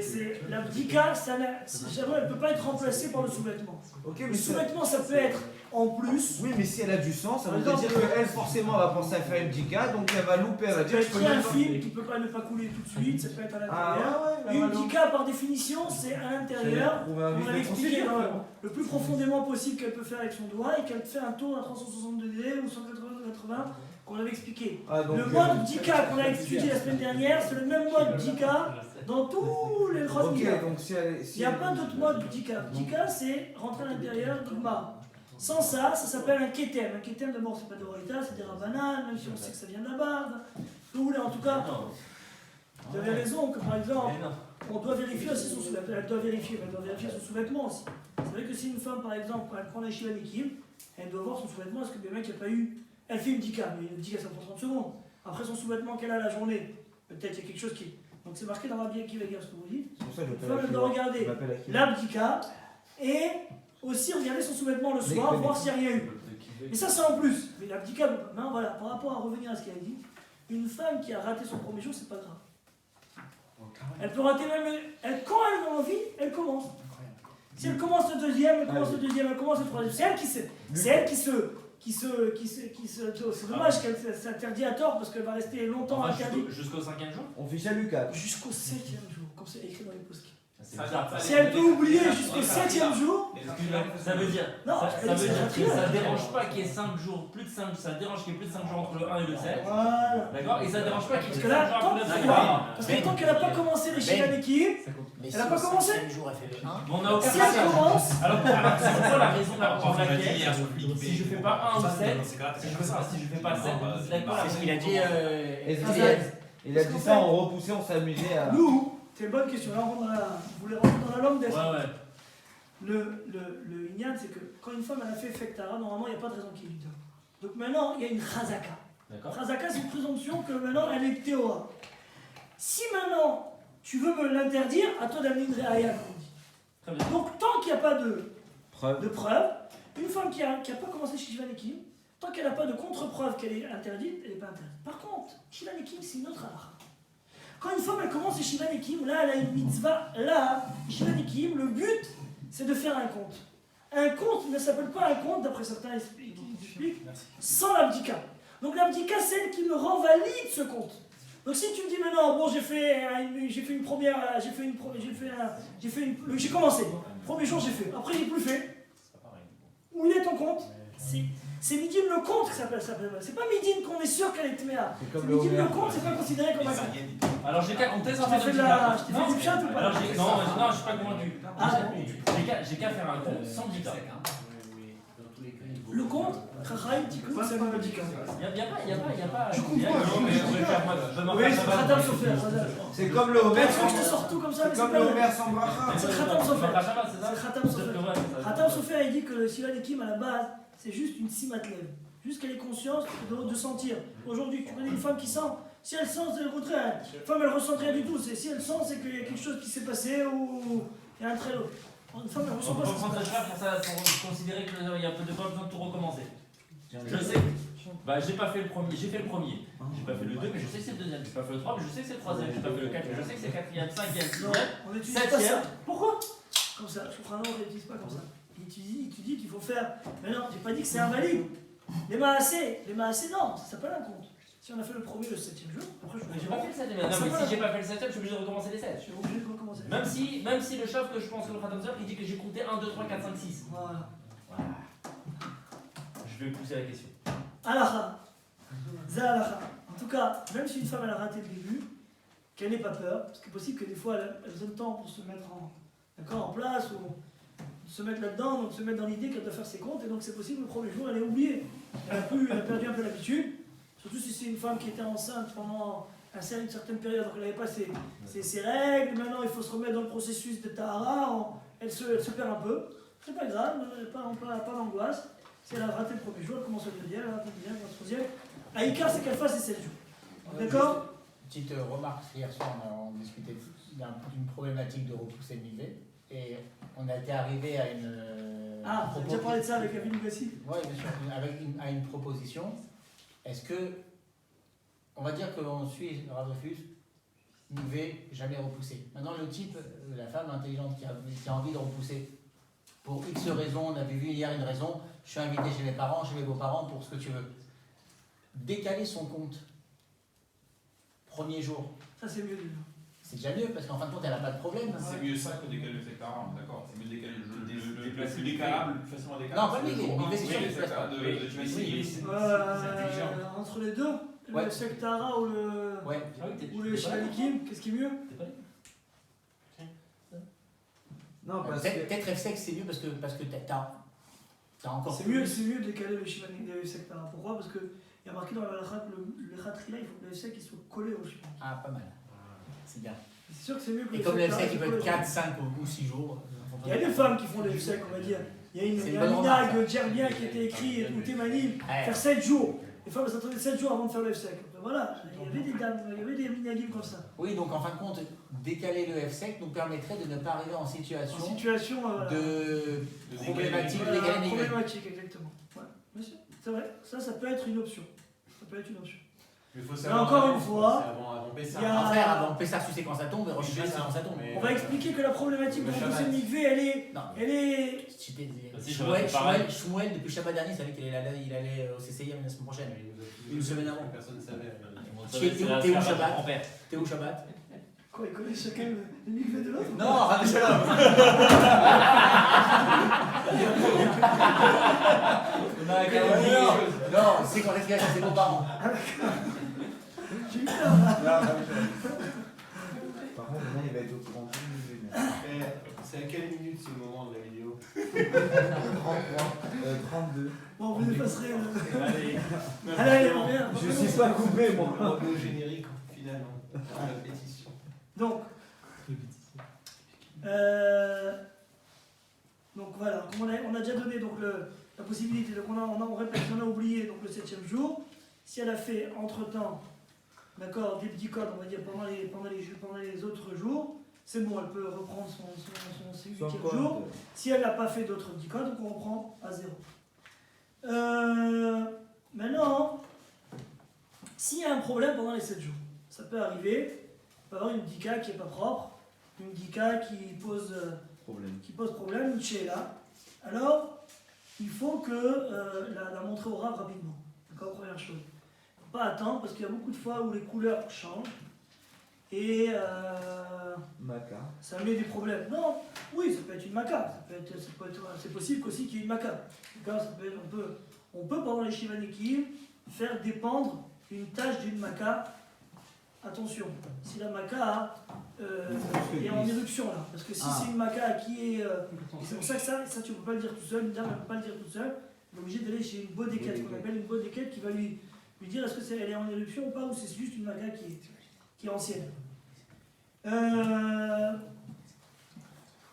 C'est la bdika, elle ne peut pas être remplacée par le sous-vêtement. Ok, Le mais ça. sous-vêtement, ça peut être en plus. Oui, mais si elle a du sang, ça veut Par dire exemple, qu'elle, forcément, va penser à faire une dika, donc elle va louper, elle va Ça peut dire je être peux très même pas. infime, qui ne peut pas ne pas couler tout de suite, ça peut être à Ah l'intérieur. ouais, Une ouais, dika, par définition, c'est à l'intérieur. Trouver un On vide va de l'expliquer procédure. le plus profondément possible qu'elle peut faire avec son doigt et qu'elle fait un tour à 360 degrés ou 180 qu'on avait expliqué. Ah, donc, Le mode dika qu'on a étudié la semaine dernière, c'est le même mode dika dans tous les Ok, Chosmika. donc si elle. Il n'y a pas d'autre mode dika. Dika, c'est rentrer à l'intérieur d'Igma. Sans ça, ça s'appelle un ketem. Un ketem, d'abord, c'est pas de Horita, c'est des rabanan, même si on sait que ça vient de la barbe. Vous voulez, en tout cas, vous avez raison que par exemple, on doit vérifier aussi son sous-vêtement. Elle doit vérifier son sous-vêtement aussi. C'est vrai que si une femme, par exemple, quand elle prend la Shiva Nekim, elle doit voir son sous-vêtement. Est-ce que le mec n'a pas eu. Elle fait une dika, mais une dika ça prend 30 secondes. Après son sous-vêtement qu'elle a la journée, peut-être il y a quelque chose qui. Donc c'est marqué dans Rabbi Akiva Ger, ce que vous dites. C'est pour ça que Une femme, elle doit regarder l'abdika et aussi regarder son sous-vêtement le soir, voir s'il n'y a rien eu. Mais ça, c'est en plus. Mais l'abdika, non, voilà, par rapport à revenir à ce qu'elle a dit, une femme qui a raté son premier jour, c'est pas grave. Elle peut rater même. Quand elle a envie, elle commence. Si elle commence le deuxième, elle commence le deuxième, elle commence le troisième. C'est elle qui c'est dommage qu'elle s'interdit à tort parce qu'elle va rester longtemps interdite. Jusqu'au 5e jour. On fait Chalucat. Jusqu'au 7e jour, comme c'est écrit dans les postes. C'est bizarre. Si elle peut oublier jusqu'au 7e jour, Ça veut dire, non, ça elle dit veut dire que ça tranquille. dérange pas qu'il y ait 5 jours, plus de 5, ça dérange qu'il y ait plus de 5 jours entre le 1 et le 7. Voilà. D'accord. Et ça dérange pas qu'il y ait Parce plus que de 5 là, jours tant, entre le 9 et le pourquoi 1. Parce que tant qu'elle n'a pas commencé les Shivaneki, Mais Elle a pas commencé. jour, elle fait le 1. Mais on a aucun si elle commence, Alors c'est quoi la raison pour laquelle Si si je fais pas 1 ou 7, si je fais pas 7, c'est quoi la C'est ce qu'il a dit. Il a dit ça, on repoussait, on s'amusait à. nous, c'est une bonne question. Là, vous voulez rentrer dans la langue des. Ouais, ouais. Le Inyan, c'est que quand une femme elle a fait Fektara, normalement il n'y a pas de raison qu'il lui donne. Donc maintenant, il y a une Chazaka. D'accord. Chazaka, c'est une présomption que maintenant elle est théora. Si maintenant tu veux me l'interdire, à toi d'amener une réaya, comme on dit. Très bien. Donc tant qu'il n'y a pas de Preuve. preuve, une femme qui a pas commencé chez Shivanekim, tant qu'elle n'a pas de contre-preuve qu'elle est interdite, elle n'est pas interdite. Par contre, Shivanekim, c'est une autre halakha. Quand une femme elle commence chez Shivanekim, là elle a une mitzvah, là, Shivanekim, le but c'est de faire un compte. Un compte ne s'appelle pas un compte, d'après certains expliquent, sans l'abdika. Donc l'abdika, c'est elle qui me rend valide ce compte. Donc si tu me dis maintenant, bon j'ai commencé, premier jour j'ai fait, après j'ai plus fait, où il est ton compte? C'est Midim le compte qui s'appelle ça. C'est pas Midim qu'on est sûr qu'elle est Tméa. C'est comme Midim le le compte, c'est pas considéré comme un compte. Alors j'ai qu'à compter sans Je t'ai faire fait de de la- dika. je t'ai fait du chat ou pas? Alors non, je suis pas convaincu. Ah. J'ai qu'à faire un compte sans dika. Le compte, Trachaï, Tikkun, c'est un Abdika. Y a pas. Tu comprends, Oui, Oui, c'est Khatam Sofer. C'est comme le Homer Je te sors tout comme ça, mais C'est comme c'est le pas. Homer sans bracha. C'est Khatam Sofer. c'est ça. C'est Khatam Sofer. Khatam Sofer, il dit que le Sivanekim à la base, c'est juste une simatlev. Juste qu'elle ait conscience de sentir. Aujourd'hui, tu connais une femme qui sent. Si elle sent, c'est le contraire. Une femme, elle ressent rien du tout. Si elle sent, c'est qu'il y a quelque chose qui s'est passé ou il y a un très lot. Une femme, elle On ressent peut pas ce qui se prendre passe. ça pour considérer qu'il y a pas besoin de tout recommencer. Je sais. Bah, j'ai pas fait le premier. J'ai fait le premier. J'ai pas fait le 2, mais je sais que c'est le deuxième. J'ai pas fait le 3, mais je sais que c'est le troisième. J'ai pas fait le 4, mais je sais que c'est le quatrième, cinquième, Non, sixième, on n'utilise pas ça. septième. Pourquoi? Comme ça, Soprano, on n'utilise pas comme ça. Il te dit qu'il faut faire. Mais non, j'ai pas dit que c'est invalide. Les maasé, non, ça s'appelle un compte. Si on a fait le premier le 7e jour, après je Mais j'ai pas fait le 7, non, mais si j'ai pas fait le 7, je suis obligé de recommencer les 7. Je suis obligé de recommencer. Même si le chef que je pense que le Khatamzer, il dit que j'ai compté 1, 2, 3, 4, 5, 6. Voilà. Je vais pousser la question. Alaha. Zalaha. En tout cas, même si une femme elle a raté le début, qu'elle n'ait pas peur, parce que c'est possible que des fois elle a besoin de temps pour se mettre en place ou se mettre là-dedans, donc se mettre dans l'idée qu'elle doit faire ses comptes, et donc c'est possible le premier jour elle est oubliée. Elle a perdu un peu l'habitude, surtout si c'est une femme qui était enceinte pendant une certaine période, donc elle n'avait pas ses règles, maintenant il faut se remettre dans le processus de Tahara, elle se perd un peu. C'est pas grave, pas d'angoisse. Si elle a raté le premier jour, elle commence le deuxième, elle a raté le deuxième, le troisième. Aïka, c'est qu'elle fasse les 7 jours. D'accord? Petite remarque, hier soir on discutait d'une problématique de repousser le niveau et on a été arrivé à une. Ah, on a déjà parlé de ça avec Avin Gassi. Oui, bien sûr, à une proposition. Est-ce que, on va dire qu'on suit Rav Refus, niveau jamais repoussé. Maintenant, le type, la femme intelligente qui a envie de repousser, pour X raisons, on avait vu hier une raison, je suis invité chez mes parents, chez mes beaux-parents, pour ce que tu veux. Décaler son compte, premier jour, Ça, c'est mieux. c'est déjà mieux, parce qu'en fin de compte, elle n'a pas de problème. C'est mieux ça que décaler le secteur, d'accord. C'est mieux de décaler le plus décalable, plus facilement décalable. Non, pas le nivé, c'est sûr Oui, que c'est pas. c'est intelligent. Entre les deux, Ouais. le Sektara ou le Shivanikim, qu'est-ce qui est mieux? Non, parce que. Peut-être F-Sec, c'est mieux parce que t'as encore. C'est mieux de décaler le Shivanikim et le Sektara. Pourquoi? Parce qu'il y a marqué dans la halakha que le Khatrila, il faut que le F-Sec soit collé au Shivanikim. Ah, pas mal. C'est bien. C'est sûr que c'est mieux que Et le comme le Sektara, F-Sec, il soit peut être collé au 4, 5 ou 6 jours. Il y a des femmes qui font le F-Sec, on va dire. Il y a C'est un une bonne remarque, minag djerbien qui était écrit, ou Témanim, Ouais. faire 7 jours. Les femmes s'attendaient 7 jours avant de faire le F-Sec. Voilà, il y avait des dames, il y avait des minagim comme ça. Oui, donc en fin de compte, décaler le F-Sec nous permettrait de ne pas arriver en situation, En situation voilà. de problématique, de Voilà, décaler le niveau. problématique, exactement. Ouais, monsieur, c'est vrai, ça peut être une option. Ça peut être une option. Mais il faut Mais savoir. encore une fois, avant Pessah. il y a- En frère, avant Pessah, tu sais quand ça tombe, et Rosh Hashanah, c'est quand ça tombe. Mais- On va expliquer que la problématique de Le repousser Shabbat. le mikvé, elle est. Si, ça va être pareil. Shmuel, depuis le Shabbat dernier, il savait qu'il allait au CCIM la semaine prochaine. Une semaine avant. Personne ne savait. T'es où Shabbat? T'es où Shabbat? Quoi, ils connaissent chacun le mikvé de l'autre? Non, Rav Shalom. Non, c'est quand est-ce qu'il y a ses beaux-parents. J'ai eu peur là. Par contre, maintenant, il va être au courant de tout. C'est à quelle minute ce moment de la vidéo? 32. Bon, vous effacerez. Allez, Allez, on revient. Je suis pas coupé, moi. on revient au générique finalement. La pétition. Donc voilà, on a déjà donné donc, la possibilité, donc on répète, on a oublié donc, le 7e jour. Si elle a fait entre-temps, d'accord, des petits codes, on va dire, pendant les autres jours, c'est bon, elle peut reprendre son 8e jour. Si elle n'a pas fait d'autres petits codes, donc on reprend à 0. Maintenant, s'il y a un problème pendant les 7 jours, ça peut arriver, on peut avoir une dika qui n'est pas propre, une dika qui pose problème, une sheila. Alors, il faut que la montrer au Rav rapidement. D'accord, première chose. Il ne faut pas attendre parce qu'il y a beaucoup de fois où les couleurs changent et Maca. ça met des problèmes. Non, oui, ça peut être une maca. C'est possible aussi qu'il y ait une maca. D'accord, on peut pendant les Shivanikim faire dépendre une tâche d'une maca. Attention, si la maca est en éruption là, parce que si c'est une maca qui est. C'est pour ça que ça tu ne peux pas le dire tout seul, une dame ne peut pas le dire tout seul, elle est obligée d'aller chez une bodéquette, ce qu'on appelle une bodéquette qui va lui dire est-ce que elle est en éruption ou pas, ou c'est juste une maca qui est ancienne.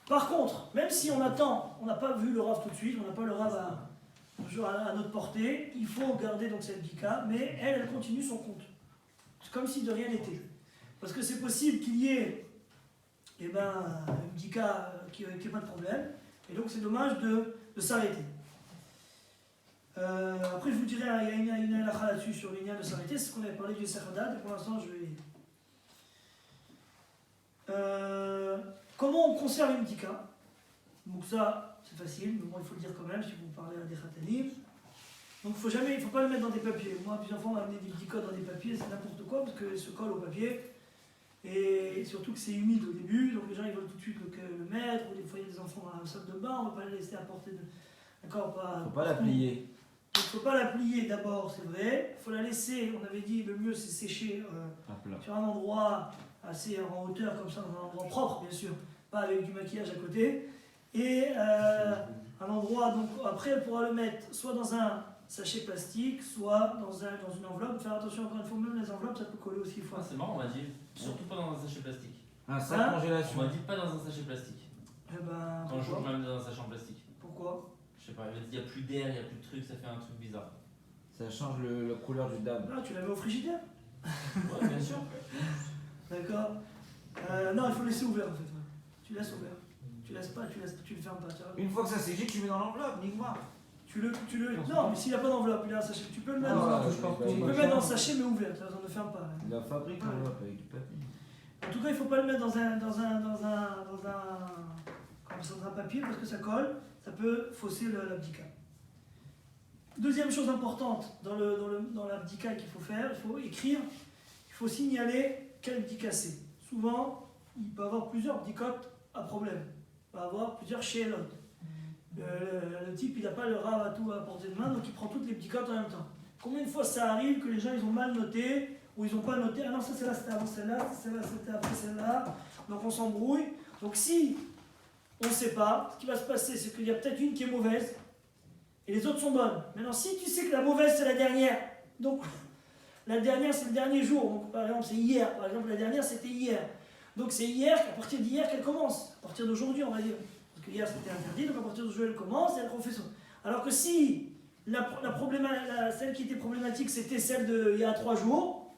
Par contre, même si on attend, on n'a pas vu le Rav tout de suite, on n'a pas le Rav à notre portée, il faut garder donc cette dika, mais elle continue son compte. C'est comme si de rien n'était. Parce que c'est possible qu'il y ait et ben, une bdika qui n'a pas de problème. Et donc c'est dommage de s'arrêter. Après je vous dirai, il y a une halakha là-dessus sur les liens de s'arrêter, c'est ce qu'on avait parlé du Seradat, et pour l'instant je vais... comment on conserve une bdika? Donc ça c'est facile, mais bon il faut le dire quand même si vous parlez à des khatanim. Donc il ne faut pas le mettre dans des papiers. Moi plusieurs fois on m'a amené des bdikas dans des papiers, c'est n'importe quoi parce qu'elles se collent au papier. Et surtout que c'est humide au début, donc les gens ils veulent tout de suite le mettre, ou des fois il y a des enfants dans la salle de bain, on ne va pas les laisser à portée de... D'accord, Faut pas la plier. Il ne faut pas la plier d'abord, c'est vrai. Il faut la laisser, on avait dit, le mieux c'est sécher sur un endroit assez en hauteur, comme ça, dans un endroit propre bien sûr, pas avec du maquillage à côté. Et un endroit, donc après elle pourra le mettre soit dans un sachet plastique, soit dans une enveloppe. Faire attention encore une fois, même les enveloppes ça peut coller aussi. Ah, c'est marrant, on m'a dit, surtout pas dans un sachet plastique. Un sac Hein? congélation. On m'a dit pas dans un sachet plastique. Eh ben, Quand je joue pourquoi? même dans un sachet en plastique. Pourquoi? Je sais pas, il y a plus d'air, il y a plus de trucs, ça fait un truc bizarre. Ça change la couleur du dab. Ah, tu la mets au frigidaire? Ouais, bien sûr. D'accord. Non, il faut laisser ouvert en fait. Ouais. Tu laisses ouvert. Tu laisses pas, tu le fermes pas. Une fois que ça séché, tu mets dans l'enveloppe, nique-moi. Non, mais s'il n'a pas d'enveloppe, il a un sachet. Tu peux le mettre, Ah, dans, touche partout, tu peux le machin. mettre dans le sachet mais ouvert. Ça ne ferme pas. Là. La fabrique l'enveloppe avec du papier. En tout cas, il ne faut pas le mettre dans un papier parce que ça colle, ça peut fausser l'abdika. Deuxième chose importante dans l'abdika qu'il faut faire, il faut écrire, il faut signaler quel abdika c'est. Souvent, il peut y avoir plusieurs abdikotes à problème. Il peut y avoir plusieurs shélotes. Le type, il n'a pas le rav à tout à portée de main, donc il prend toutes les abdikotes en même temps. Combien de fois ça arrive que les gens ils ont mal noté ou ils n'ont pas noté, ah non, ça c'est là, c'était avant celle-là, celle-là c'était après celle-là, donc on s'embrouille. Donc si on ne sait pas, ce qui va se passer, c'est qu'il y a peut-être une qui est mauvaise et les autres sont bonnes. Maintenant, si tu sais que la mauvaise c'est la dernière, donc la dernière c'est le dernier jour, donc par exemple c'est hier, par exemple la dernière c'était hier, donc c'est hier, à partir d'hier qu'elle commence, à partir d'aujourd'hui on va dire, parce que hier c'était interdit, donc à partir d'aujourd'hui elle commence et elle refait ça. Alors que si celle qui était problématique c'était celle d'il y a 3 jours,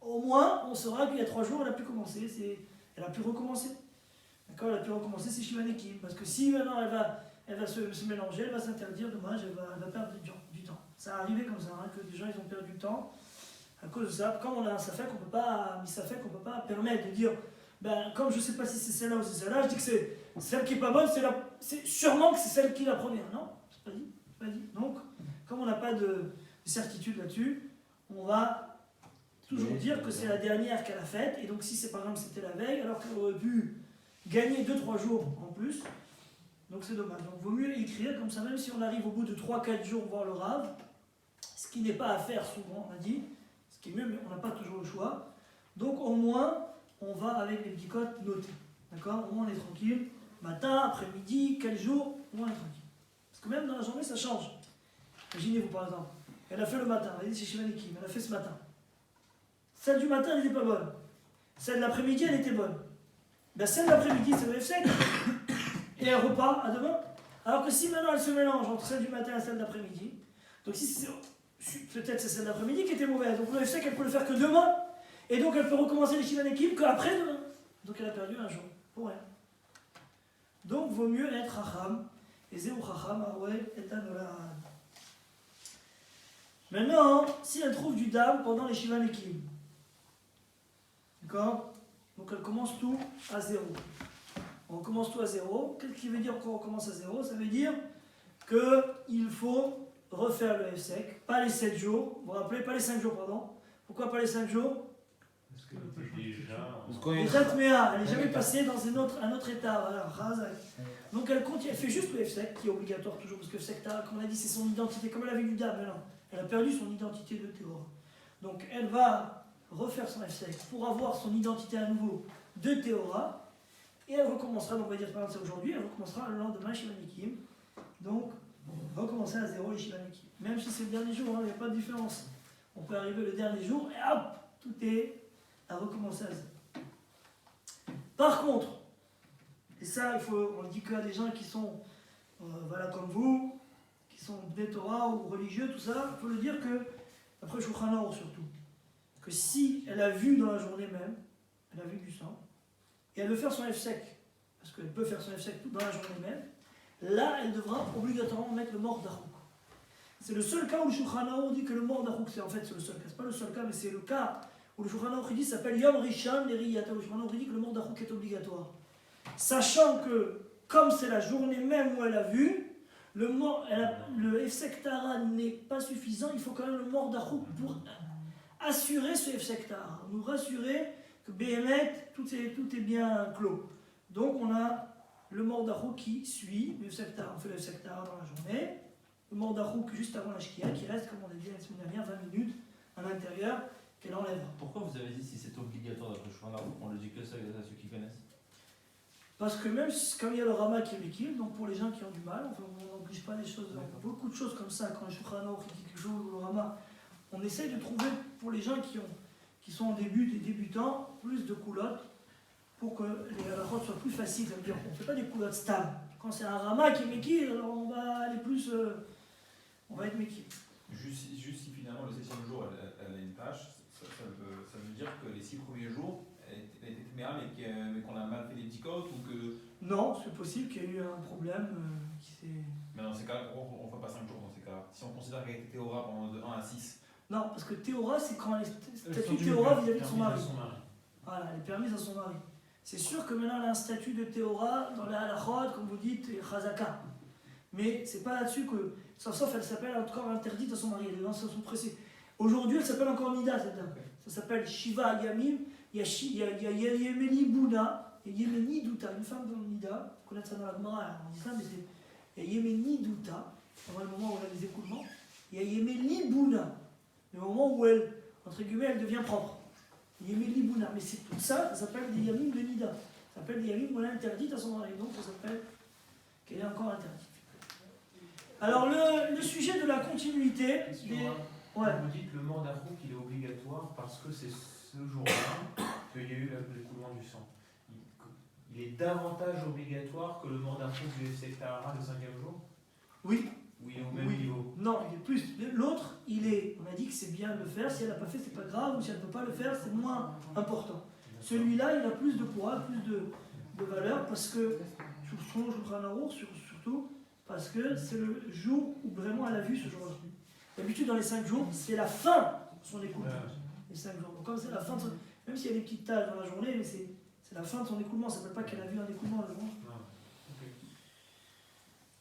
au moins on saura qu'il y a 3 jours elle a pu commencer, elle a pu recommencer. D'accord, elle a pu recommencer ses Shivanekim, parce que si maintenant elle va se mélanger, elle va s'interdire, dommage, elle va perdre du temps. Ça a arrivé comme ça, hein, que des gens ils ont perdu du temps à cause de ça. Comme on a un safek, on peut pas permettre de dire, ben, comme je ne sais pas si c'est celle-là ou c'est celle-là, je dis que c'est celle qui n'est pas bonne, c'est sûrement que c'est celle qui est la première. Non, c'est pas dit. Donc, comme on n'a pas de certitude là-dessus, on va toujours dire que c'est la dernière qu'elle a faite, et donc si c'est par exemple c'était la veille, alors qu'elle aurait pu gagner 2-3 jours en plus, donc c'est dommage. Donc vaut mieux écrire, comme ça même si on arrive au bout de 3-4 jours voir le rave, ce qui n'est pas à faire souvent, on a dit, ce qui est mieux, mais on n'a pas toujours le choix, donc au moins on va avec les bdikotes noter, d'accord? Au moins on est tranquille, matin, après-midi, quel jour, au moins on est tranquille. Parce que même dans la journée ça change. Imaginez-vous par exemple, elle a fait le matin, elle a dit c'est Shivanekim, elle a fait ce matin. Celle du matin, elle n'était pas bonne. Celle de l'après-midi, elle était bonne. Ben, celle de l'après-midi, c'est le F5. Et elle repart à demain. Alors que si maintenant elle se mélange entre celle du matin et celle d'après-midi, donc si peut-être c'est celle d'après-midi qui était mauvaise, donc le F5, elle peut le faire que demain. Et donc elle peut recommencer les Shivanekim qu'après demain. Donc elle a perdu un jour. Pour rien. Donc vaut mieux être Chacham. Et Zéou Chacham, Aroué, et Tanolad. Maintenant, si elle trouve du dam pendant les Shivanekim, d'accord? Donc elle commence tout à 0. On commence tout à 0. Qu'est-ce qui veut dire qu'on recommence à 0? Ça veut dire qu'il faut refaire le F-sec, pas les 7 jours, vous vous rappelez, pas les 5 jours, pardon. Pourquoi pas les 5 jours? Parce que déjà. Déjà Tméa, elle n'est jamais passée dans un autre état, voilà, Razak. Donc elle fait juste le F-sec, qui est obligatoire toujours, parce que F-sec, comme on a dit, c'est son identité, comme elle avait du dam, maintenant. Elle a perdu son identité de Théora. Donc elle va refaire son F-sec pour avoir son identité à nouveau de Théora. Et elle recommencera, donc on va dire par exemple c'est aujourd'hui, elle recommencera le lendemain Shivanikim. Donc recommencer à 0 les Shivanikim. Même si c'est le dernier jour, il n'y a pas de différence. On peut arriver le dernier jour et hop, tout est à recommencer à 0. Par contre, et ça on le dit qu'à des gens qui sont voilà, comme vous, qui sont des Torah ou religieux, tout ça, il faut le dire que, après Shulchan Aruch surtout, que si elle a vu dans la journée même, elle a vu du sang, et elle veut faire son F-sec, parce qu'elle peut faire son F-sec dans la journée même, là, elle devra obligatoirement mettre le mort d'Arouk. C'est le seul cas où le Shulchan Arour dit que le mort d'Arouk, c'est le seul cas. C'est pas le seul cas, mais c'est le cas où le Shulchan Arour dit, ça s'appelle Yom Rishon Leriyata. Le Shulchan Arour dit que le mort d'Arouk est obligatoire. Sachant que, comme c'est la journée même où elle a vu, le F-sec Tahara n'est pas suffisant, il faut quand même le mort d'Arouk pour assurer ce F-sec Tahara. Nous rassurer que Béhémet, tout est bien clos. Donc on a le mort d'Arouk qui suit le F-sec Tahara. On fait le F-sec Tahara dans la journée. Le mort d'Arouk juste avant la Shkia, qui reste, comme on l'a dit la semaine dernière, 20 minutes à l'intérieur, qu'elle enlèvera. Pourquoi vous avez dit si c'est obligatoire d'après Shulchan Arour, on le dit que ça à ceux qui connaissent? Parce que même comme il y a le Rama qui est Mekil, donc pour les gens qui ont du mal, enfin, on n'oblige pas les choses, beaucoup de choses comme ça, quand le Shulchan Arour dit quelque chose, ou le Rama, on essaye de trouver pour les gens qui sont en début, des débutants, plus de coulottes pour que les halachot soient plus faciles. Ça veut dire qu'on ne fait pas des coulottes stables. Quand c'est un Rama qui est Mekil, alors on va aller plus. On va être Mekil. Juste si finalement le 7e jour elle a une tâche, ça veut dire que les 6 premiers jours elle était téméra mais qu'on a mal fait les dikotes ou que. Non, c'est possible qu'il y ait eu un problème qui s'est. Mais dans ces cas-là, on ne fait pas 5 jours dans ces cas-là. Si on considère qu'elle était théora pendant de 1 à 6. Non, parce que Théora, c'est quand elle est statut Théora vis-à-vis de son mari. Voilà, elle est permise à son mari. C'est sûr que maintenant elle a un statut de Théora dans la halachot, comme vous dites, et Chazaka. Mais c'est pas là-dessus que. Sauf elle s'appelle encore interdite à son mari, elle est dans son pressé. Aujourd'hui, elle s'appelle encore Nida, cette dame. Ça s'appelle Shiva Yamim. Il y a Yemeni Bouna, et Yemeni Douta, une femme dans le Nida. Vous connaissez ça dans la Gemara, on dit ça, mais c'est. Il y a Yemeni Douta, pendant le moment où on a des écoulements. Il y a Yemeni Bouna, le moment où elle, entre guillemets, elle devient propre. Yemeni Bouna, mais c'est tout ça, ça s'appelle des Yamim de Nida. Ça s'appelle des Yamim où elle est interdite à son mari, donc ça s'appelle qu'elle est encore interdite. Alors le sujet de la continuité. Vous dites le mort d'Arouk il est obligatoire parce que c'est ce jour-là qu'il y a eu l'écoulement du sang. Il est davantage obligatoire que le mort d'Arouk du F-sec Tahara le 5e jour? Oui. Ou il est au même niveau? Non, il est plus. L'autre, on a dit que c'est bien de le faire. Si elle n'a pas fait, c'est pas grave. Ou si elle ne peut pas le faire, c'est moins important. Celui-là, il a plus de poids, plus de valeur parce que, surtout, parce que c'est le jour où vraiment elle a vu ce jour-là. D'habitude, dans les 5 jours, c'est la fin de son écoulement. Les 5 jours. Donc, comme c'est la fin de son. Même s'il y a des petites taches dans la journée, mais c'est la fin de son écoulement. Ça ne s'appelle pas qu'elle a vu un écoulement le jour.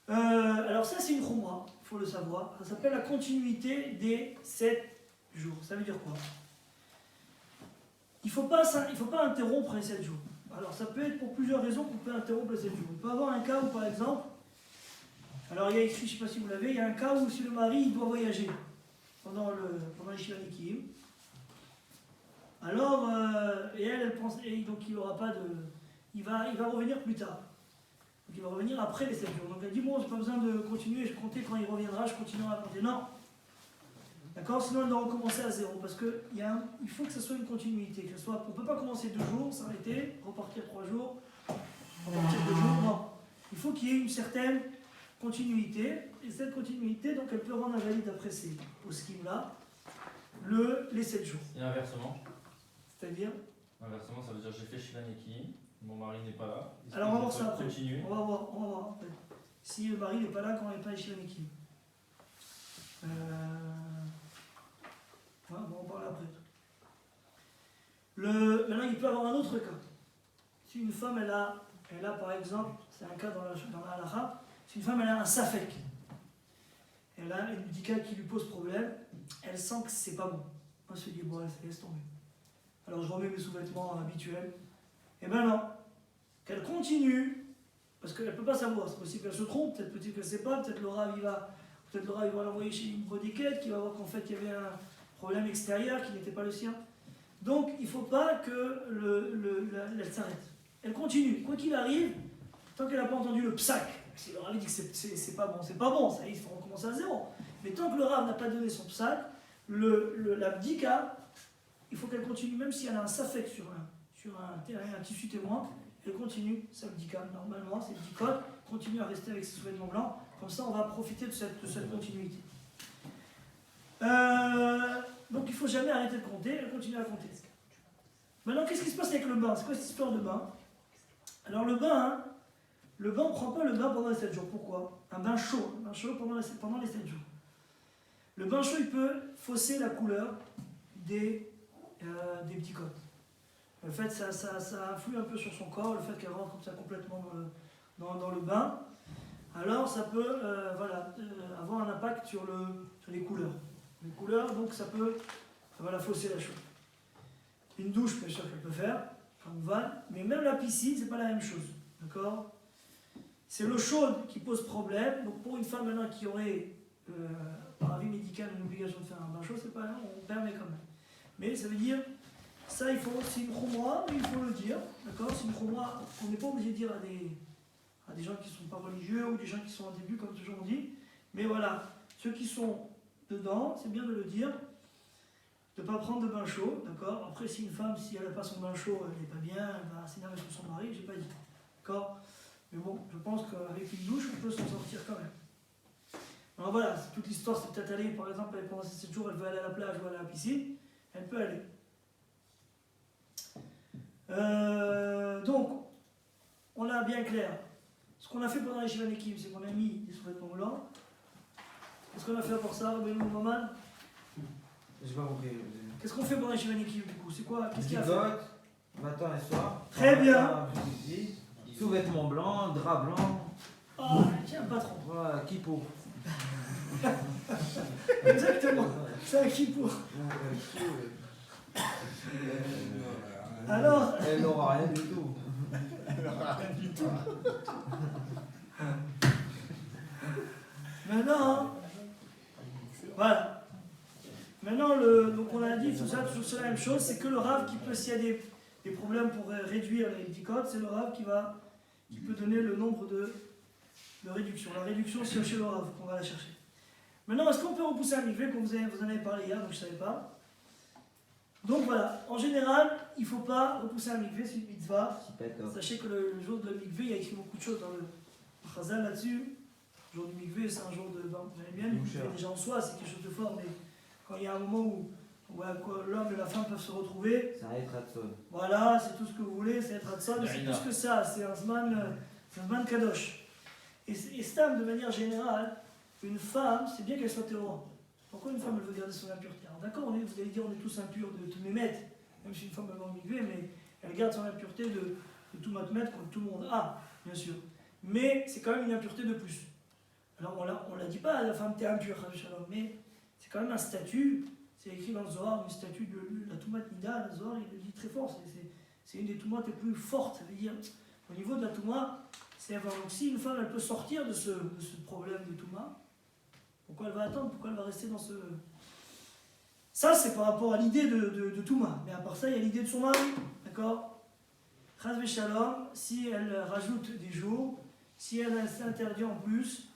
Alors, ça, c'est une khumra, il faut le savoir. Ça s'appelle la continuité des 7 jours. Ça veut dire quoi? Il ne faut pas interrompre les 7 jours. Alors, ça peut être pour plusieurs raisons qu'on peut interrompre les 7 jours. On peut avoir un cas où, par exemple, alors il y a écrit, je ne sais pas si vous l'avez, il y a un cas où si le mari il doit voyager pendant les Shivanikim, alors, et elle pense, et donc il aura pas de. Il va revenir plus tard. Donc il va revenir après les 7 jours. Donc elle dit bon, j'ai pas besoin de continuer, je comptais quand il reviendra, je continuerai à compter. Non. D'accord? Sinon elle doit recommencer à zéro. Parce il faut que ce soit une continuité. On ne peut pas commencer 2 jours, s'arrêter, repartir 3 jours, repartir 2 jours. Non. Il faut qu'il y ait une certaine continuité. Et cette continuité, donc elle peut rendre invalide après ces poskim-là les 7 jours. Et inversement? C'est-à-dire? Inversement, ça veut dire j'ai fait Shivaneki, mon mari n'est pas là. Alors on va voir ça après. Continuer. On va voir en fait. Si le mari n'est pas là quand on n'est pas à Shivaneki. On va en parler après. Maintenant, il peut y avoir un autre cas. Si une femme, elle a par exemple, c'est un cas dans la halakha, si une femme, elle a un safek, elle a une médicale qui lui pose problème, elle sent que c'est pas bon. Elle se dit, bon, elle laisse tomber. Alors je remets mes sous-vêtements habituels. Et ben non, qu'elle continue, parce qu'elle ne peut pas savoir, c'est possible qu'elle se trompe, peut-être qu'elle ne sait pas, peut-être le Rav il va l'envoyer chez une bodéquette qui va voir qu'en fait il y avait un problème extérieur qui n'était pas le sien. Donc il ne faut pas que elle s'arrête. Elle continue, quoi qu'il arrive, tant qu'elle n'a pas entendu le psaque. Si le Rav dit que c'est pas bon, ça il faut recommencer à zéro. Mais tant que le Rav n'a pas donné son psaque, la bdika, il faut qu'elle continue, même si elle a un safek sur un tissu témoin, elle continue sa bdika. Normalement, c'est bdikot, continue à rester avec ses sous-vêtements blancs, comme ça on va profiter de cette continuité. Donc il ne faut jamais arrêter de compter, elle continue à compter. Maintenant, qu'est-ce qui se passe avec le bain? C'est quoi cette histoire de bain? Alors le bain, on ne prend pas le bain pendant les 7 jours. Pourquoi? Un bain chaud pendant les 7 jours. Le bain chaud, il peut fausser la couleur des dicotes. Le fait, ça influe un peu sur son corps, le fait qu'elle rentre comme ça complètement dans le bain. Alors ça peut avoir un impact sur les couleurs. Les couleurs, donc ça va la fausser la chose. Une douche, bien sûr qu'elle peut faire, comme van, mais même la piscine, c'est pas la même chose. D'accord? C'est l'eau chaude qui pose problème. Donc pour une femme maintenant qui aurait, par avis médical, une obligation de faire un bain chaud, c'est pas là, on permet quand même. Mais ça veut dire, ça c'est une khumra, mais il faut le dire. D'accord? C'est une khumra qu'on n'est pas obligé de dire à des gens qui ne sont pas religieux ou des gens qui sont en début, comme toujours on dit. Mais voilà, ceux qui sont dedans, c'est bien de le dire, de ne pas prendre de bain chaud, d'accord? Après, si une femme, si elle n'a pas son bain chaud, elle n'est pas bien, elle va s'énerver sur son mari, j'ai pas dit, d'accord? Mais bon, je pense qu'avec une douche, on peut s'en sortir quand même. Alors voilà, toute l'histoire, c'est peut-être aller, par exemple, pendant ces 7 jours, elle veut aller à la plage ou aller à la piscine, elle peut aller. Donc, on a bien clair. Ce qu'on a fait pendant les Shivan Ekim, c'est qu'on a mis des sous-vêtements blancs. Qu'est-ce qu'on a fait pour ça, Rabbeinu Maman? J'ai pas compris. Qu'est-ce qu'on fait pendant les Shivan Ekim du coup? C'est quoi? Qu'est-ce qu'il y a à faire? Digote, matin et soir. Très bien. Après-midi, sous-vêtements blancs, drap blanc. Ah, tiens, patron. Voilà, kippo. Exactement, c'est un kippo. Alors, Elle n'aura rien du tout. maintenant, voilà. Maintenant, donc on a dit tout ça, toujours sur la même chose, c'est que le Rav qui peut, s'il y a des problèmes pour réduire les dicotes, c'est le Rav qui peut donner le nombre de réduction. La réduction, c'est chez le Rav qu'on va la chercher. Maintenant, est-ce qu'on peut repousser un mikvé, comme vous en avez parlé hier, donc je ne savais pas. Donc voilà, en général, il ne faut pas repousser un mikvé, c'est une mitzvah. Sachez que le jour de mikvé, il y a écrit beaucoup de choses dans le Chazal là-dessus. Le jour du mikvé, c'est un jour de bain. Vous allez bien, le mikvé déjà en soi, c'est quelque chose de fort, mais quand il y a un moment où l'homme et la femme peuvent se retrouver, C'est un Etratson. voilà, c'est tout ce que vous voulez, c'est être Hatson, c'est plus que ça, c'est un Zman Kadosh. Et Stam, de manière générale, une femme, c'est bien qu'elle soit téhora. Pourquoi une femme elle veut garder son impureté? Alors d'accord, vous allez dire on est tous impurs de tout mémettre, même si une femme elle va en mikvé, mais elle garde son impureté de tout matmettre comme tout le monde a, bien sûr. Mais c'est quand même une impureté de plus. Alors on la dit pas à la femme t'es impure, mais c'est quand même un statut, c'est écrit dans le Zohar, un statut de la Toumat Nida, le Zohar il le dit très fort, c'est une des Toumat les plus fortes, ça veut dire au niveau de la Touma, c'est donc si une femme elle peut sortir de ce problème de Touma, pourquoi elle va attendre? Pourquoi elle va rester dans ce... Ça, c'est par rapport à l'idée de Touma. Mais à part ça, il y a l'idée de son mari. D'accord? Chaz v'shalom, si elle rajoute des jours, si elle s'interdit en plus,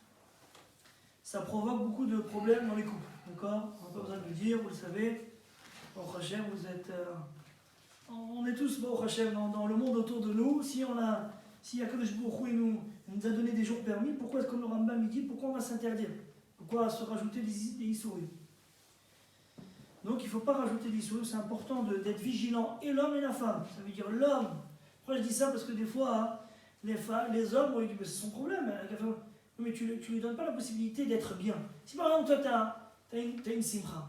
ça provoque beaucoup de problèmes dans les couples. D'accord? On n'a pas besoin de le dire, vous le savez. Baruch Hashem, vous êtes... on est tous, Baruch Hashem, dans le monde autour de nous. Si Akadosh Baruch Hu nous a donné des jours permis, pourquoi est-ce que le Rambam dit, pourquoi on va s'interdire? Pourquoi se rajouter des issourim? Donc il ne faut pas rajouter des issourim, c'est important d'être vigilant, et l'homme et la femme. Ça veut dire l'homme. Pourquoi je dis ça? Parce que des fois, les hommes, on lui dit, mais c'est son problème. Mais tu ne lui donnes pas la possibilité d'être bien. Si par exemple, toi, tu as une simcha,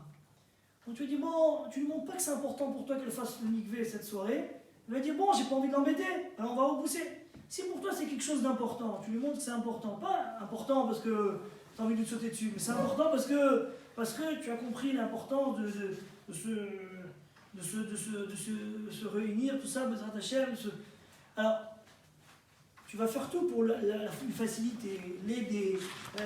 donc tu lui dis, bon, tu ne lui montres pas que c'est important pour toi qu'elle fasse le mikvé cette soirée, il va dire, bon, j'ai pas envie de l'embêter, alors on va repousser. Si pour toi c'est quelque chose d'important, tu lui montres que c'est important, pas important parce que tu as envie de te sauter dessus, mais c'est important parce que tu as compris l'importance de se réunir, tout ça, Bezrat Hashem. Alors, tu vas faire tout pour lui faciliter, l'aider,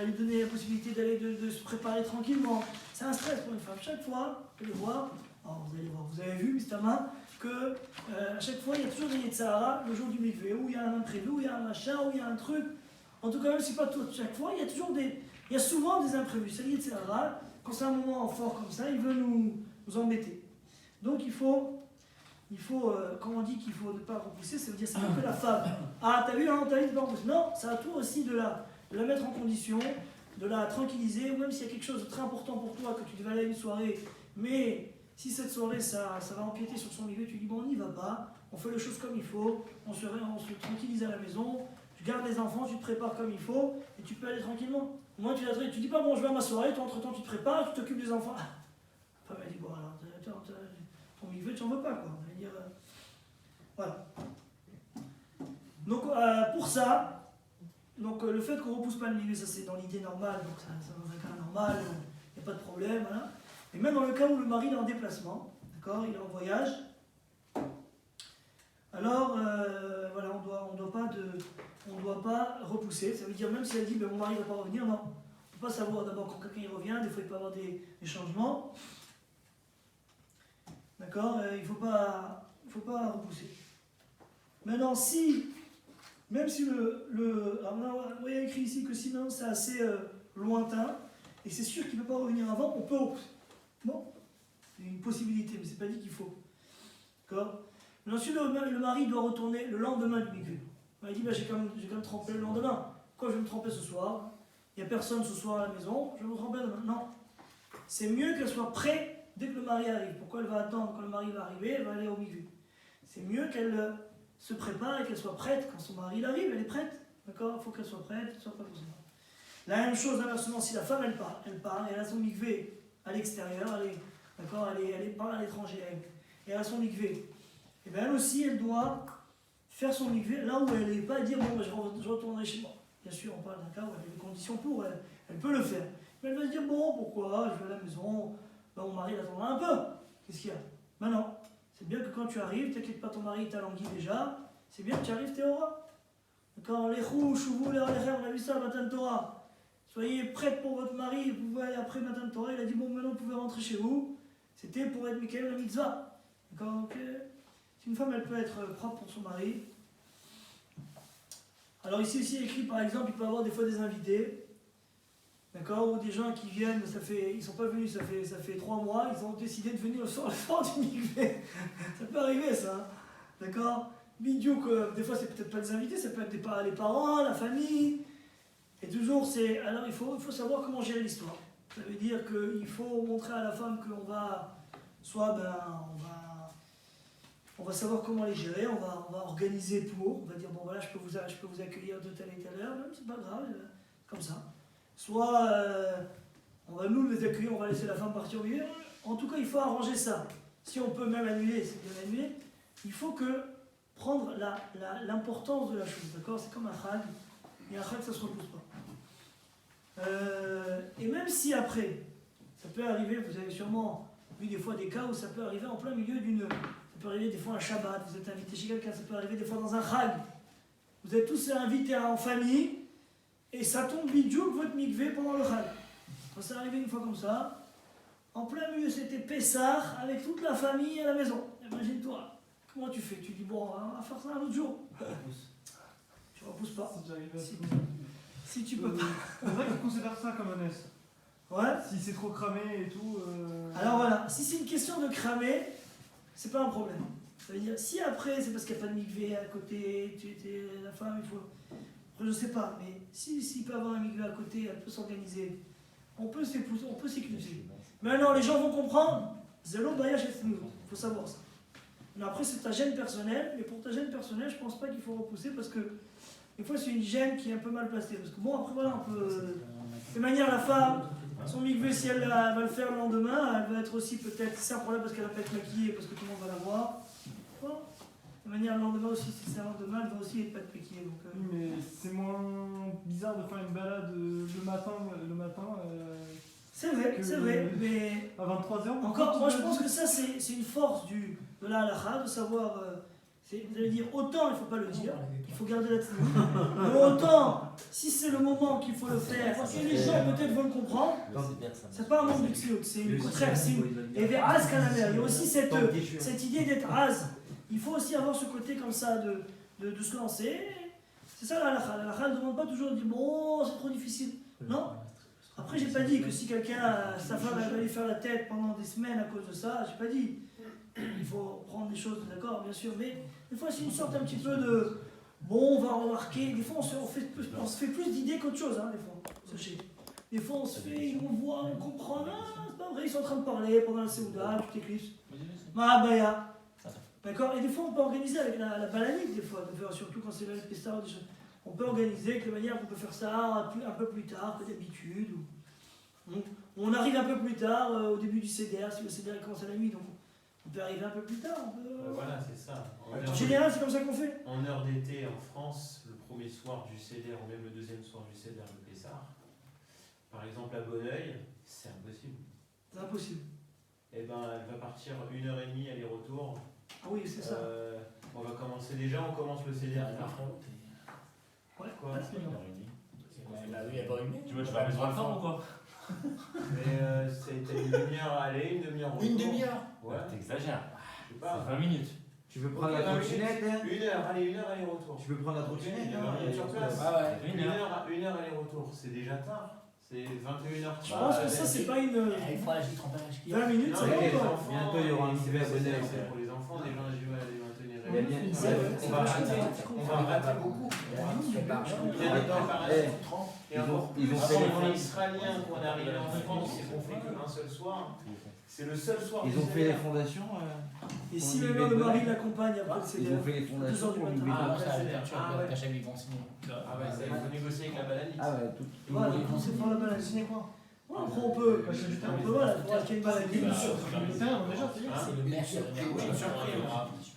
lui donner la possibilité d'aller de se préparer tranquillement. C'est un stress pour une femme. Chaque fois, vous allez voir, vous avez vu, Mistama, que à chaque fois, il y a toujours des Yetzahara le jour du mikvé, où il y a un imprévu, où il y a un machin, où il y a un truc. En tout cas, même si pas tout, chaque fois, il y a souvent des imprévus. C'est le Yetzahara, quand c'est un moment fort comme ça, il veut nous embêter. Donc il faut quand on dit qu'il faut ne pas repousser, ça veut dire c'est pas que la femme. Ah, t'as vu, hein, t'as vu, c'est pas repousser. Non, c'est à toi aussi de la mettre en condition, de la tranquilliser, ou même s'il y a quelque chose de très important pour toi, que tu devais aller à une soirée, mais si cette soirée ça va empiéter sur son milieu, tu dis bon, on n'y va pas, on fait les choses comme il faut, on se tranquillise à la maison, tu gardes les enfants, tu te prépares comme il faut, et tu peux aller tranquillement. Au moins, tu dis pas, bon, je vais à ma soirée, toi, entre-temps, tu te prépares, tu t'occupes des enfants. Enfin, elle dit, bon, alors, ton mikvé, tu n'en veux pas, quoi. On va dire, voilà. Donc, pour ça, donc, le fait qu'on ne repousse pas le mikvé, ça c'est dans l'idée normale, donc ça dans un cas normal, il n'y a pas de problème, voilà. Et même dans le cas où le mari est en déplacement, d'accord, il est en voyage, alors, voilà, on doit pas repousser. Ça veut dire, même si elle dit, ben, mon mari ne va pas revenir, non. On ne peut pas savoir d'abord quand quelqu'un revient, des fois il peut y avoir des changements. D'accord, il ne faut pas repousser. Maintenant, même si alors il y a écrit ici que si maintenant c'est assez lointain, et c'est sûr qu'il ne peut pas revenir avant, on peut repousser. Bon, c'est une possibilité, mais ce n'est pas dit qu'il faut. D'accord. Mais ensuite, le mari doit retourner le lendemain du mikvé. Il dit, bah, j'ai quand même trempé le lendemain. Pourquoi je vais me tremper ce soir? Il n'y a personne ce soir à la maison, je vais me tremper demain. Non. C'est mieux qu'elle soit prête dès que le mari arrive. Pourquoi elle va attendre quand le mari va arriver? Elle va aller au mikvé. C'est mieux qu'elle se prépare et qu'elle soit prête. Quand son mari arrive, elle est prête. D'accord? Il faut qu'elle soit prête, qu'elle soit prête pour son mari. La même chose, inversement, si la femme elle part, elle a son mikvé à l'extérieur, elle part à l'étranger, et elle a son mikvé. Et bien elle aussi, elle doit faire son mikvé là où elle n'est, pas dire bon, ben, je retournerai chez moi. Bien sûr, on parle d'un cas où elle a des conditions pour, elle peut le faire. Mais elle va se dire bon, pourquoi, je vais à la maison, ben, mon mari l'attendra un peu. Qu'est-ce qu'il y a? Ben non, c'est bien que quand tu arrives, t'inquiète pas, ton mari t'a langui déjà, c'est bien que tu arrives, t'es au roi. D'accord, les chou, chouvou, les alechem, on a vu ça, Matan Torah. Soyez prêtes pour votre mari, vous pouvez aller après Matan Torah, il a dit bon, maintenant vous pouvez rentrer chez vous. C'était pour être Mikael la mitzvah. D'accord, donc, si une femme elle peut être propre pour son mari. Alors ici aussi écrit par exemple, il peut y avoir des fois des invités, d'accord, ou des gens qui viennent, ils ne sont pas venus, ça fait 3 mois, ils ont décidé de venir le soir du mikvé. Ça peut arriver ça, hein, d'accord. Bidiouk, des fois c'est peut-être pas des invités, ça peut être les parents, la famille. Et toujours alors il faut savoir comment gérer l'histoire. Ça veut dire qu'il faut montrer à la femme qu'on va, on va savoir comment les gérer, on va organiser pour, on va dire bon voilà, je peux vous accueillir de telle et telle heure, même c'est pas grave, comme ça. Soit on va nous les accueillir, on va laisser la femme partir au milieu. En tout cas, il faut arranger ça. Si on peut même annuler, c'est bien annuler. Il faut prendre l'importance de la chose, d'accord? C'est comme un chag, et un chag ça se repousse pas. Et même si après, ça peut arriver, vous avez sûrement vu des fois des cas où ça peut arriver en plein milieu ça peut arriver des fois un Shabbat, vous êtes invité chez quelqu'un, ça peut arriver des fois dans un chag. Vous êtes tous invités en famille, et ça tombe bidjouk votre mikvé pendant le chag. Ça s'est arrivé une fois comme ça, en plein milieu c'était Pessah, avec toute la famille à la maison. Imagine-toi, comment tu fais? Tu dis bon, on va faire ça un autre jour. Tu repousses pas. Si tu peux pas. C'est vrai qu'ils considèrent ça comme un S. Ouais. Si c'est trop cramé et tout. Alors voilà, si c'est une question de cramer, c'est pas un problème. Ça veut dire, si après c'est parce qu'il n'y a pas de mikvé à côté, la femme, il faut. Après, je sais pas, mais s'il peut avoir un mikvé à côté, elle peut s'organiser, on peut s'écluser. Maintenant, les gens vont comprendre, Zélo Bayash et il faut savoir ça. Mais après, c'est ta gêne personnelle, mais pour ta gêne personnelle, je pense pas qu'il faut repousser parce que des fois, c'est une gêne qui est un peu mal placée. Parce que bon, après, voilà, on peut. De manière, la femme. Son mikvé, si elle va le faire le lendemain, elle va être aussi peut-être, c'est un problème parce qu'elle va pas être maquillée, parce que tout le monde va la voir. Bon. De manière, le lendemain aussi, si c'est un lendemain, elle va aussi être pas maquillée. Donc, Oui, mais c'est moins bizarre de faire une balade le matin. C'est vrai, mais. À 23h. Encore, moi je pense que ça, c'est une force de la halakha, de savoir. Vous allez dire, autant il ne faut pas le dire, il faut garder la tenue. Mais autant, si c'est le moment qu'il faut le faire, et les gens peut-être vont le comprendre, c'est pas un manque de tziout, c'est le contraire. Et vers Az Kanamer, il y a aussi cette idée d'être Az. Il faut aussi avoir ce côté comme ça de se lancer. C'est ça la halakha. La halakha ne demande pas toujours de dire bon, c'est trop difficile. Non. Après, j'ai pas dit que si quelqu'un, sa femme, elle va lui faire la tête pendant des semaines à cause de ça, j'ai pas dit. Il faut prendre des choses, d'accord, bien sûr, mais des fois c'est une sorte un petit peu de bon, on va remarquer, des fois on se fait plus d'idées qu'autre chose, hein, des fois, sachez. Des fois on se fait, on voit, on comprend, ah, c'est pas vrai, ils sont en train de parler pendant la Séouda, tu t'éclipses. Ma baya. D'accord? Et des fois, on peut organiser avec la balanite, des fois, surtout quand c'est le Pessah ou des choses. On peut organiser avec la manière qu'on peut faire ça un peu plus tard que d'habitude. On arrive un peu plus tard au début du CDR, si le CDR commence à la nuit, donc on peut arriver un peu plus tard. Voilà, c'est ça. En général, c'est comme ça qu'on fait. En heure d'été en France, le premier soir du CDR ou même le deuxième soir du CDR de Pessah, par exemple à Bonneuil, c'est impossible. C'est impossible. Eh ben, elle va partir 1h30 aller-retour. Ah oui, c'est ça. On va commencer déjà, on commence le CDR tard. Ouais, Quoi ouais, c'est bien. Tu veux que je fasse mes enfants ou quoi? Mais c'était une demi-heure aller, une demi-heure retour. Une demi-heure? Ouais, T'exagères. je sais pas. C'est 20 minutes. Tu veux prendre la Ok, 20 trottinette, hein? minutes. 1 heure, allez, 1 heure aller-retour. Tu peux prendre la trottinette, Ok, hein? sur place. Ah ouais. 1 heure aller-retour, c'est déjà tard. C'est 21h30. Je pense que ça, c'est pas une. Il faut la trempage qui 20 minutes, ça va Ouais, encore. bientôt, il y aura un c'est hiver Bonneuil. c'est pour les enfants, déjà un JO à les maintenir. Il y a bien- On va rater beaucoup. Il y a des préparations. Et encore ils plus, ont fait pour les- les Israéliens qu'on est arrivé en France et qu'on fait qu'un seul soir, c'est le seul soir Ils du ont fait les CDR. fondations. Et si même le mari l'accompagne après le Ils CDR, ont fait les 2 fondations heures du pour le matin. Ah, bébé. ça, c'est la bien. peinture, Ah ouais. Kachem, ils vont signer. Ah ouais, ça, il faut négocier avec la balanite. Ah ouais, tout. Voilà, donc c'est pour la balanite. Signer quoi? Ouais, après, on peut. Voilà, il faudra qu'il y ait une balanite. Le terrain, déjà, c'est bien. C'est le maire qui Oui, surpris.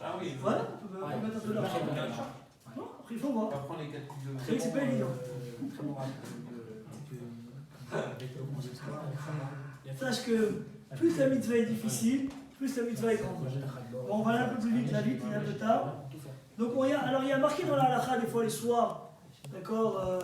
Ah oui, Voilà, on peut mettre un peu d'argent. Non, après, il faut on voir. va prendre les 4 coups de C'est vrai que c'est pas évident. Très bon Sache que plus la mitzvah est difficile, plus la mitzvah est grande. Bon, on va aller un peu plus vite, là, vite, il est un peu tard. Donc, alors il y a marqué dans la halakha des fois les soirs, d'accord,